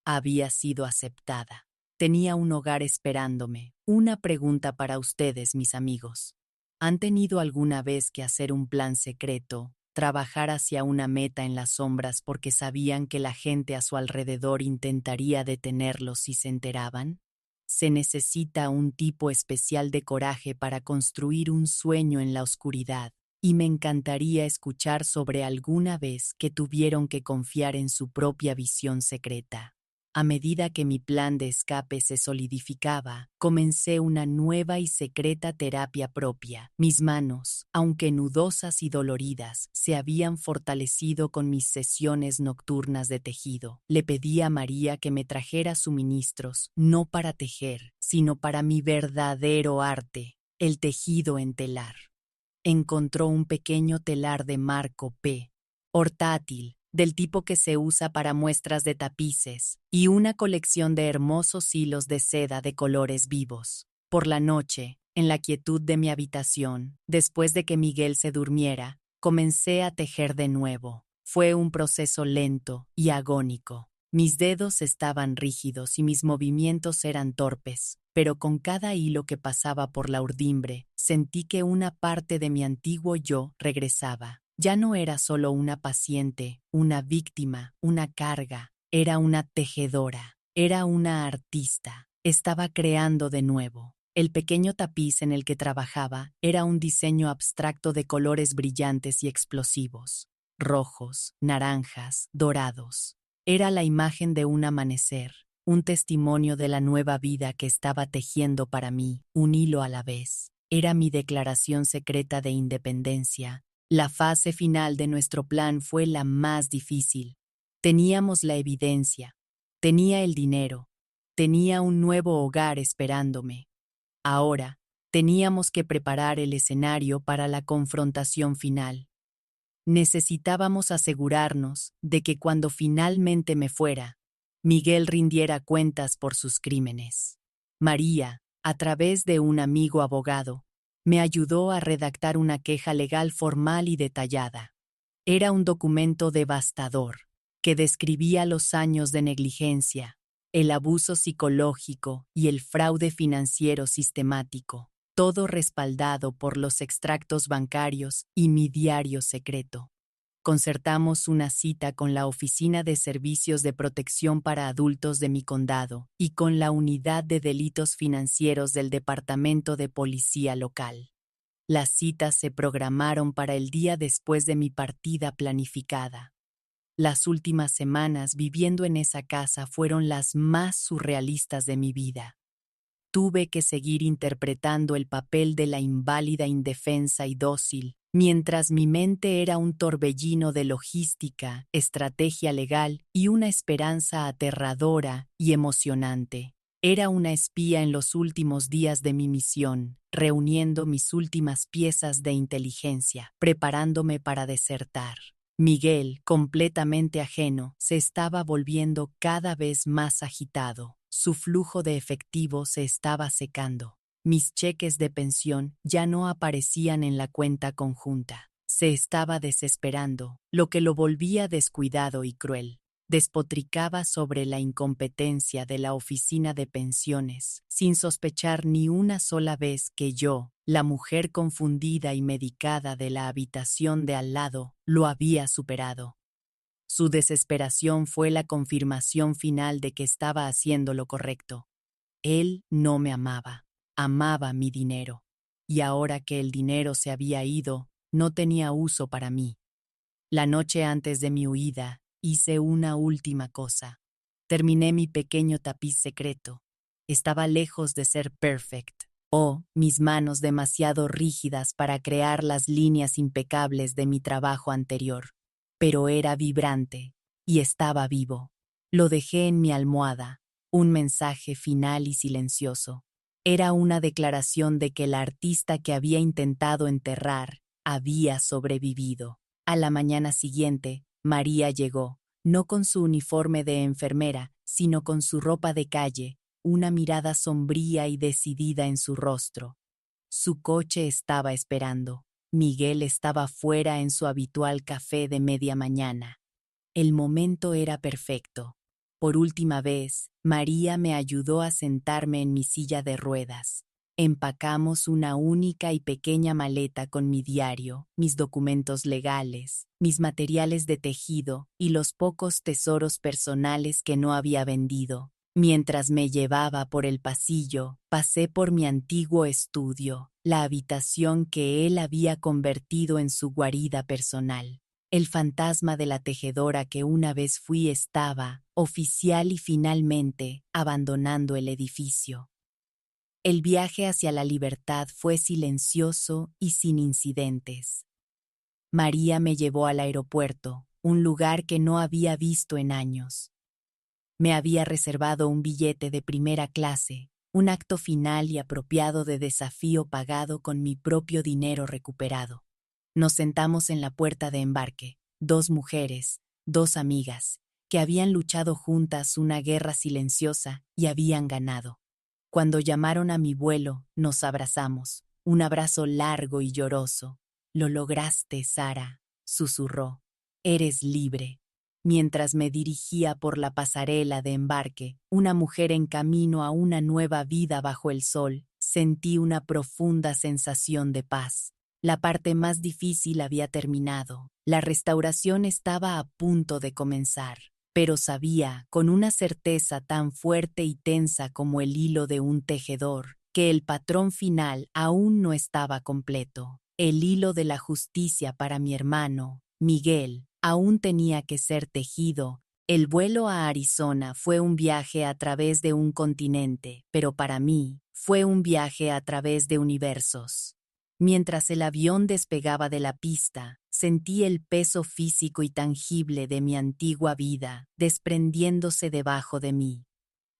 Había sido aceptada. Tenía un hogar esperándome. Una pregunta para ustedes, mis amigos. ¿Han tenido alguna vez que hacer un plan secreto, trabajar hacia una meta en las sombras porque sabían que la gente a su alrededor intentaría detenerlos si se enteraban? Se necesita un tipo especial de coraje para construir un sueño en la oscuridad, y me encantaría escuchar sobre alguna vez que tuvieron que confiar en su propia visión secreta. A medida que mi plan de escape se solidificaba, comencé una nueva y secreta terapia propia. Mis manos, aunque nudosas y doloridas, se habían fortalecido con mis sesiones nocturnas de tejido. Le pedí a María que me trajera suministros, no para tejer, sino para mi verdadero arte, el tejido en telar. Encontró un pequeño telar de marco P, portátil, del tipo que se usa para muestras de tapices, y una colección de hermosos hilos de seda de colores vivos. Por la noche, en la quietud de mi habitación, después de que Miguel se durmiera, comencé a tejer de nuevo. Fue un proceso lento y agónico. Mis dedos estaban rígidos y mis movimientos eran torpes, pero con cada hilo que pasaba por la urdimbre, sentí que una parte de mi antiguo yo regresaba. Ya no era solo una paciente, una víctima, una carga, era una tejedora, era una artista. Estaba creando de nuevo. El pequeño tapiz en el que trabajaba era un diseño abstracto de colores brillantes y explosivos, rojos, naranjas, dorados. Era la imagen de un amanecer, un testimonio de la nueva vida que estaba tejiendo para mí, un hilo a la vez. Era mi declaración secreta de independencia. La fase final de nuestro plan fue la más difícil. Teníamos la evidencia, tenía el dinero, tenía un nuevo hogar esperándome. Ahora, teníamos que preparar el escenario para la confrontación final. Necesitábamos asegurarnos de que cuando finalmente me fuera, Miguel rindiera cuentas por sus crímenes. María, a través de un amigo abogado, me ayudó a redactar una queja legal formal y detallada. Era un documento devastador, que describía los años de negligencia, el abuso psicológico y el fraude financiero sistemático, todo respaldado por los extractos bancarios y mi diario secreto. Concertamos una cita con la Oficina de Servicios de Protección para Adultos de mi condado y con la Unidad de Delitos Financieros del Departamento de Policía local. Las citas se programaron para el día después de mi partida planificada. Las últimas semanas viviendo en esa casa fueron las más surrealistas de mi vida. Tuve que seguir interpretando el papel de la inválida indefensa y dócil, mientras mi mente era un torbellino de logística, estrategia legal y una esperanza aterradora y emocionante. Era una espía en los últimos días de mi misión, reuniendo mis últimas piezas de inteligencia, preparándome para desertar. Miguel, completamente ajeno, se estaba volviendo cada vez más agitado. Su flujo de efectivo se estaba secando. Mis cheques de pensión ya no aparecían en la cuenta conjunta. Se estaba desesperando, lo que lo volvía descuidado y cruel. Despotricaba sobre la incompetencia de la oficina de pensiones, sin sospechar ni una sola vez que yo, la mujer confundida y medicada de la habitación de al lado, lo había superado. Su desesperación fue la confirmación final de que estaba haciendo lo correcto. Él no me amaba, amaba mi dinero. Y ahora que el dinero se había ido, no tenía uso para mí. La noche antes de mi huida, hice una última cosa. Terminé mi pequeño tapiz secreto. Estaba lejos de ser perfect. Mis manos demasiado rígidas para crear las líneas impecables de mi trabajo anterior. Pero era vibrante y estaba vivo. Lo dejé en mi almohada, un mensaje final y silencioso. Era una declaración de que la artista que había intentado enterrar había sobrevivido. A la mañana siguiente, María llegó, no con su uniforme de enfermera, sino con su ropa de calle, una mirada sombría y decidida en su rostro. Su coche estaba esperando. Miguel estaba fuera en su habitual café de media mañana. El momento era perfecto. Por última vez, María me ayudó a sentarme en mi silla de ruedas. Empacamos una única y pequeña maleta con mi diario, mis documentos legales, mis materiales de tejido y los pocos tesoros personales que no había vendido. Mientras me llevaba por el pasillo, pasé por mi antiguo estudio, la habitación que él había convertido en su guarida personal. El fantasma de la tejedora que una vez fui estaba, oficial y finalmente, abandonando el edificio. El viaje hacia la libertad fue silencioso y sin incidentes. María me llevó al aeropuerto, un lugar que no había visto en años. Me había reservado un billete de primera clase, un acto final y apropiado de desafío pagado con mi propio dinero recuperado. Nos sentamos en la puerta de embarque, dos mujeres, dos amigas, que habían luchado juntas una guerra silenciosa y habían ganado. Cuando llamaron a mi vuelo, nos abrazamos, un abrazo largo y lloroso. «Lo lograste, Sara», susurró. «Eres libre». Mientras me dirigía por la pasarela de embarque, una mujer en camino a una nueva vida bajo el sol, sentí una profunda sensación de paz. La parte más difícil había terminado. La restauración estaba a punto de comenzar. Pero sabía, con una certeza tan fuerte y tensa como el hilo de un tejedor, que el patrón final aún no estaba completo. El hilo de la justicia para mi hermano, Miguel, aún tenía que ser tejido. El vuelo a Arizona fue un viaje a través de un continente, pero para mí fue un viaje a través de universos. Mientras el avión despegaba de la pista, sentí el peso físico y tangible de mi antigua vida desprendiéndose debajo de mí.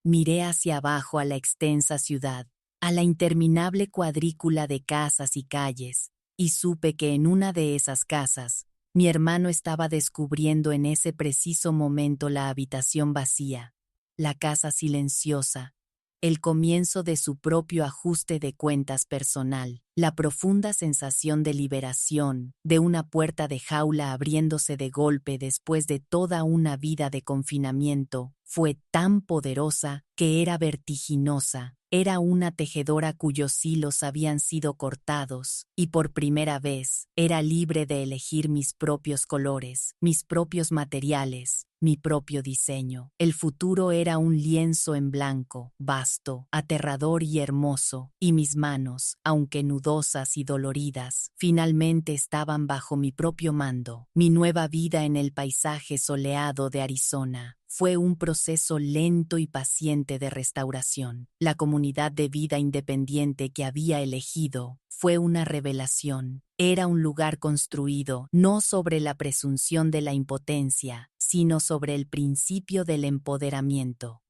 Miré hacia abajo a la extensa ciudad, a la interminable cuadrícula de casas y calles, y supe que en una de esas casas, mi hermano estaba descubriendo en ese preciso momento la habitación vacía, la casa silenciosa, el comienzo de su propio ajuste de cuentas personal, la profunda sensación de liberación, de una puerta de jaula abriéndose de golpe después de toda una vida de confinamiento, fue tan poderosa que era vertiginosa. Era una tejedora cuyos hilos habían sido cortados, y por primera vez era libre de elegir mis propios colores, mis propios materiales, mi propio diseño. El futuro era un lienzo en blanco, vasto, aterrador y hermoso, y mis manos, aunque nudosas y doloridas, finalmente estaban bajo mi propio mando. Mi nueva vida en el paisaje soleado de Arizona fue un proceso lento y paciente de restauración. La comunidad de vida independiente que había elegido fue una revelación. Era un lugar construido no sobre la presunción de la impotencia, sino sobre el principio del empoderamiento.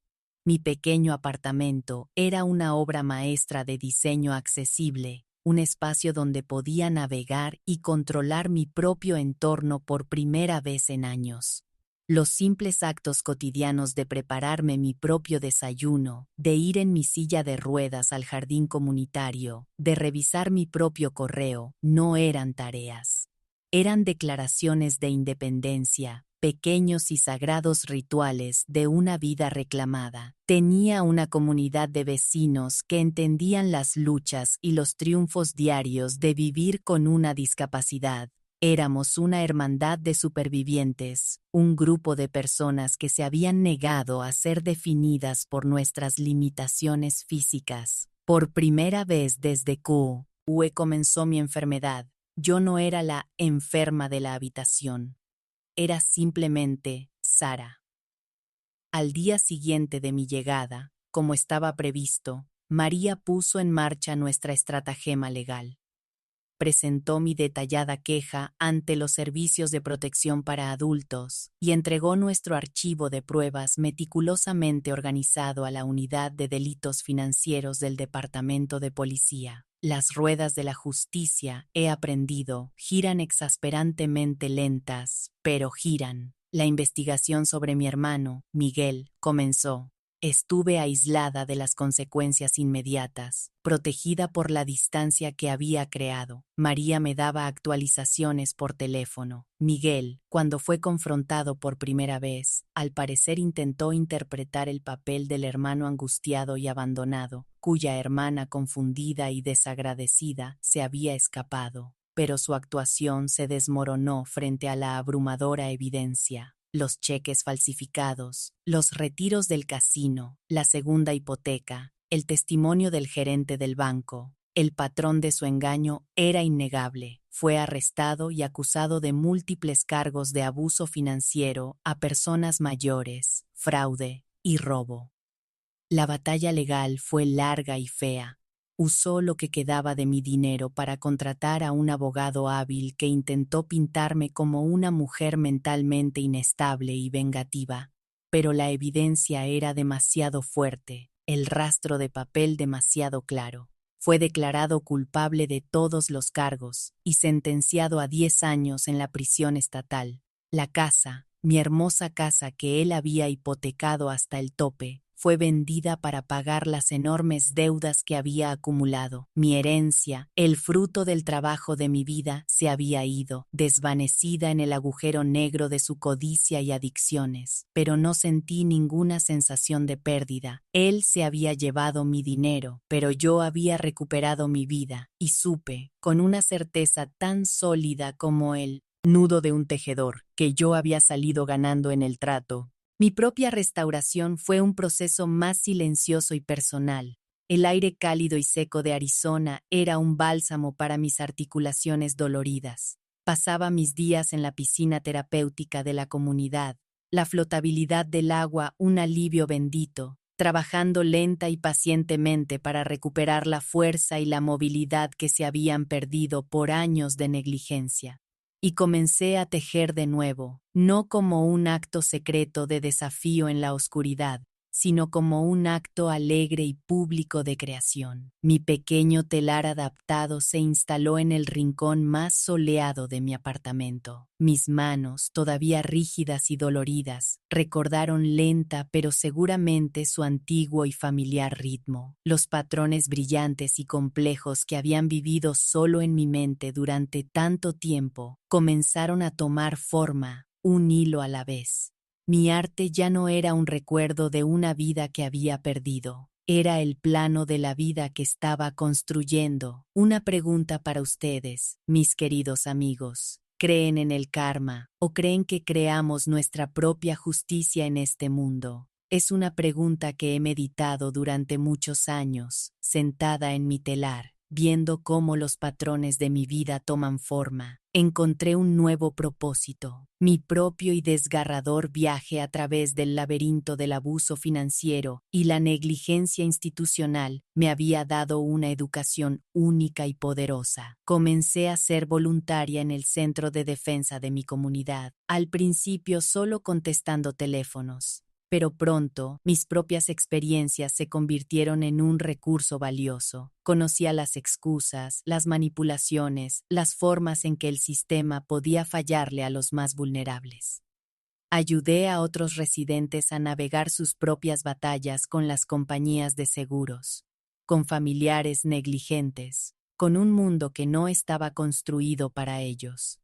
Mi pequeño apartamento era una obra maestra de diseño accesible, un espacio donde podía navegar y controlar mi propio entorno por primera vez en años. Los simples actos cotidianos de prepararme mi propio desayuno, de ir en mi silla de ruedas al jardín comunitario, de revisar mi propio correo, no eran tareas. Eran declaraciones de independencia, pequeños y sagrados rituales de una vida reclamada. Tenía una comunidad de vecinos que entendían las luchas y los triunfos diarios de vivir con una discapacidad. Éramos una hermandad de supervivientes, un grupo de personas que se habían negado a ser definidas por nuestras limitaciones físicas. Por primera vez desde que comenzó mi enfermedad, yo no era la enferma de la habitación. Era simplemente Sara. Al día siguiente de mi llegada, como estaba previsto, María puso en marcha nuestra estratagema legal. Presentó mi detallada queja ante los servicios de protección para adultos y entregó nuestro archivo de pruebas meticulosamente organizado a la Unidad de Delitos Financieros del Departamento de Policía. Las ruedas de la justicia, he aprendido, giran exasperantemente lentas, pero giran. La investigación sobre mi hermano, Miguel, comenzó. Estuve aislada de las consecuencias inmediatas, protegida por la distancia que había creado. María me daba actualizaciones por teléfono. Miguel, cuando fue confrontado por primera vez, al parecer intentó interpretar el papel del hermano angustiado y abandonado, cuya hermana confundida y desagradecida se había escapado. Pero su actuación se desmoronó frente a la abrumadora evidencia. Los cheques falsificados, los retiros del casino, la segunda hipoteca, el testimonio del gerente del banco. El patrón de su engaño era innegable. fue arrestado y acusado de múltiples cargos de abuso financiero a personas mayores, fraude y robo. La batalla legal fue larga y fea. Usó lo que quedaba de mi dinero para contratar a un abogado hábil que intentó pintarme como una mujer mentalmente inestable y vengativa, pero la evidencia era demasiado fuerte, el rastro de papel demasiado claro. Fue declarado culpable de todos los cargos y sentenciado a 10 años en la prisión estatal. La casa, mi hermosa casa que él había hipotecado hasta el tope, fue vendida para pagar las enormes deudas que había acumulado. Mi herencia, el fruto del trabajo de mi vida, se había ido, desvanecida en el agujero negro de su codicia y adicciones, pero no sentí ninguna sensación de pérdida. Él se había llevado mi dinero, pero yo había recuperado mi vida, y supe, con una certeza tan sólida como el nudo de un tejedor, que yo había salido ganando en el trato. Mi propia restauración fue un proceso más silencioso y personal. El aire cálido y seco de Arizona era un bálsamo para mis articulaciones doloridas. Pasaba mis días en la piscina terapéutica de la comunidad, la flotabilidad del agua un alivio bendito, trabajando lenta y pacientemente para recuperar la fuerza y la movilidad que se habían perdido por años de negligencia. Y comencé a tejer de nuevo, no como un acto secreto de desafío en la oscuridad, sino como un acto alegre y público de creación. Mi pequeño telar adaptado se instaló en el rincón más soleado de mi apartamento. Mis manos, todavía rígidas y doloridas, recordaron lenta pero seguramente su antiguo y familiar ritmo. Los patrones brillantes y complejos que habían vivido solo en mi mente durante tanto tiempo comenzaron a tomar forma, un hilo a la vez. Mi arte ya no era un recuerdo de una vida que había perdido, era el plano de la vida que estaba construyendo. Una pregunta para ustedes, mis queridos amigos. ¿Creen en el karma o creen que creamos nuestra propia justicia en este mundo? Es una pregunta que he meditado durante muchos años, sentada en mi telar, viendo cómo los patrones de mi vida toman forma. Encontré un nuevo propósito, mi propio y desgarrador viaje a través del laberinto del abuso financiero y la negligencia institucional me había dado una educación única y poderosa. Comencé a ser voluntaria en el centro de defensa de mi comunidad, al principio solo contestando teléfonos. Pero pronto, mis propias experiencias se convirtieron en un recurso valioso. Conocía las excusas, las manipulaciones, las formas en que el sistema podía fallarle a los más vulnerables. Ayudé a otros residentes a navegar sus propias batallas con las compañías de seguros, con familiares negligentes, con un mundo que no estaba construido para ellos.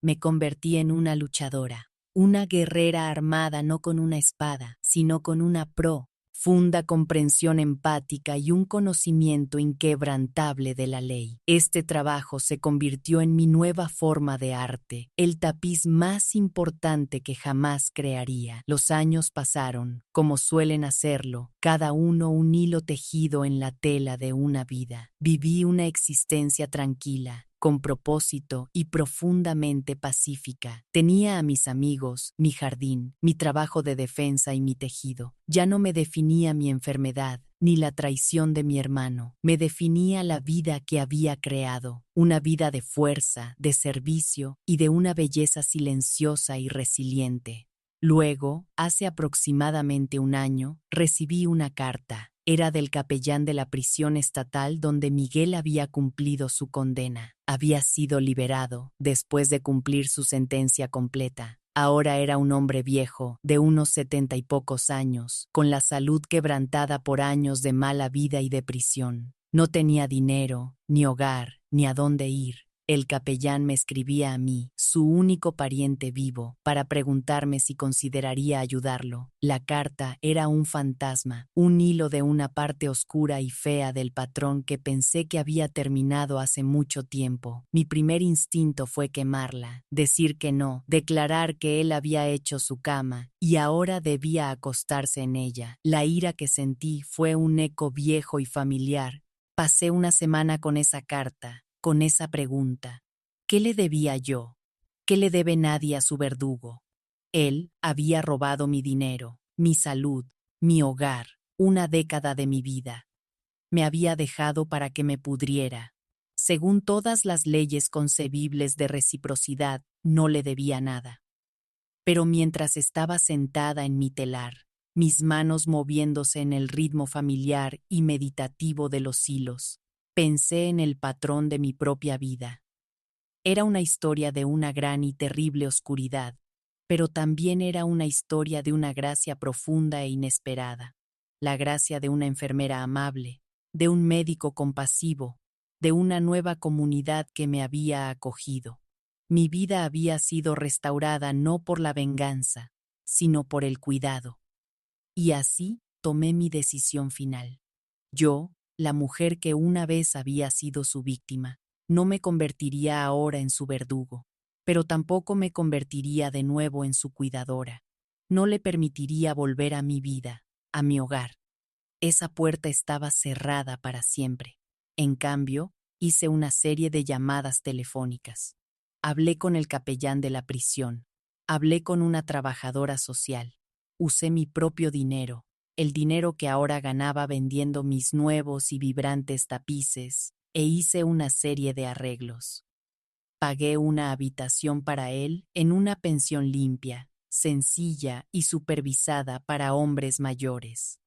Me convertí en una luchadora. Una guerrera armada no con una espada, sino con una profunda comprensión empática y un conocimiento inquebrantable de la ley. Este trabajo se convirtió en mi nueva forma de arte, el tapiz más importante que jamás crearía. Los años pasaron, como suelen hacerlo, cada uno un hilo tejido en la tela de una vida. Viví una existencia tranquila, con propósito y profundamente pacífica. Tenía a mis amigos, mi jardín, mi trabajo de defensa y mi tejido. Ya no me definía mi enfermedad, ni la traición de mi hermano. Me definía la vida que había creado, una vida de fuerza, de servicio y de una belleza silenciosa y resiliente. Luego, hace aproximadamente un año, recibí una carta. Era del capellán de la prisión estatal donde Miguel había cumplido su condena. Había sido liberado después de cumplir su sentencia completa. Ahora era un hombre viejo, de unos 70 y pocos años, con la salud quebrantada por años de mala vida y de prisión. No tenía dinero, ni hogar, ni a dónde ir. El capellán me escribía a mí, su único pariente vivo, para preguntarme si consideraría ayudarlo. La carta era un fantasma, un hilo de una parte oscura y fea del patrón que pensé que había terminado hace mucho tiempo. Mi primer instinto fue quemarla, decir que no, declarar que él había hecho su cama y ahora debía acostarse en ella. La ira que sentí fue un eco viejo y familiar. Pasé una semana con esa carta, con esa pregunta. ¿Qué le debía yo? ¿Qué le debe nadie a su verdugo? Él había robado mi dinero, mi salud, mi hogar, una década de mi vida. Me había dejado para que me pudriera. Según todas las leyes concebibles de reciprocidad, no le debía nada. Pero mientras estaba sentada en mi telar, mis manos moviéndose en el ritmo familiar y meditativo de los hilos, pensé en el patrón de mi propia vida. Era una historia de una gran y terrible oscuridad, pero también era una historia de una gracia profunda e inesperada, la gracia de una enfermera amable, de un médico compasivo, de una nueva comunidad que me había acogido. Mi vida había sido restaurada no por la venganza, sino por el cuidado. Y así tomé mi decisión final. Yo, la mujer que una vez había sido su víctima, no me convertiría ahora en su verdugo, pero tampoco me convertiría de nuevo en su cuidadora. No le permitiría volver a mi vida, a mi hogar. Esa puerta estaba cerrada para siempre. En cambio, hice una serie de llamadas telefónicas. Hablé con el capellán de la prisión. Hablé con una trabajadora social. Usé mi propio dinero, el dinero que ahora ganaba vendiendo mis nuevos y vibrantes tapices, e hice una serie de arreglos. Pagué una habitación para él en una pensión limpia, sencilla y supervisada para hombres mayores.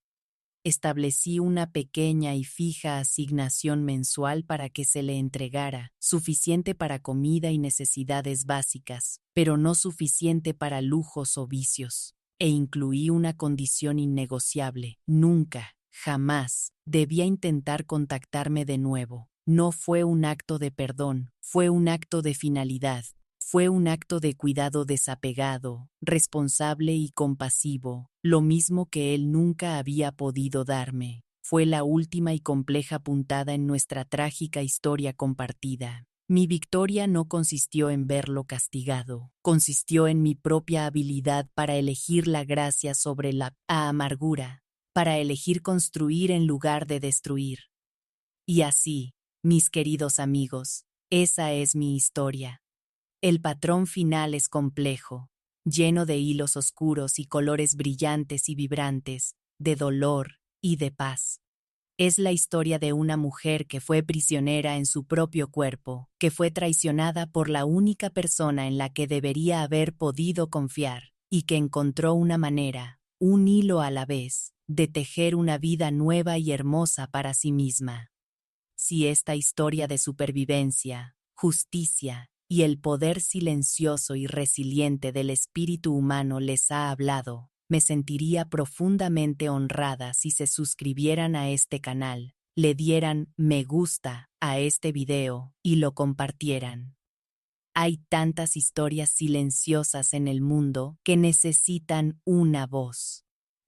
Establecí una pequeña y fija asignación mensual para que se le entregara, suficiente para comida y necesidades básicas, pero no suficiente para lujos o vicios. E incluí una condición innegociable: nunca, jamás, debía intentar contactarme de nuevo. No fue un acto de perdón, fue un acto de finalidad. Fue un acto de cuidado desapegado, responsable y compasivo, lo mismo que él nunca había podido darme. Fue la última y compleja puntada en nuestra trágica historia compartida. Mi victoria no consistió en verlo castigado, consistió en mi propia habilidad para elegir la gracia sobre la amargura, para elegir construir en lugar de destruir. Y así, mis queridos amigos, esa es mi historia. El patrón final es complejo, lleno de hilos oscuros y colores brillantes y vibrantes, de dolor y de paz. Es la historia de una mujer que fue prisionera en su propio cuerpo, que fue traicionada por la única persona en la que debería haber podido confiar, y que encontró una manera, un hilo a la vez, de tejer una vida nueva y hermosa para sí misma. Si esta historia de supervivencia, justicia y el poder silencioso y resiliente del espíritu humano les ha hablado, me sentiría profundamente honrada si se suscribieran a este canal, le dieran me gusta a este video y lo compartieran. Hay tantas historias silenciosas en el mundo que necesitan una voz.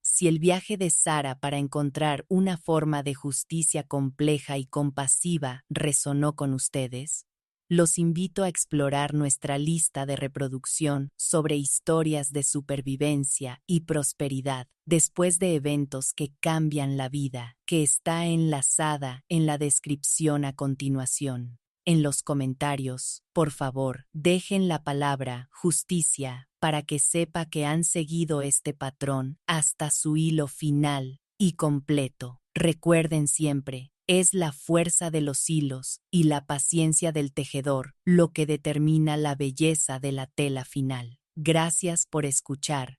Si el viaje de Sara para encontrar una forma de justicia compleja y compasiva resonó con ustedes, los invito a explorar nuestra lista de reproducción sobre historias de supervivencia y prosperidad después de eventos que cambian la vida, que está enlazada en la descripción a continuación. En los comentarios, por favor, dejen la palabra justicia para que sepa que han seguido este patrón hasta su hilo final y completo. Recuerden siempre, es la fuerza de los hilos y la paciencia del tejedor lo que determina la belleza de la tela final. Gracias por escuchar.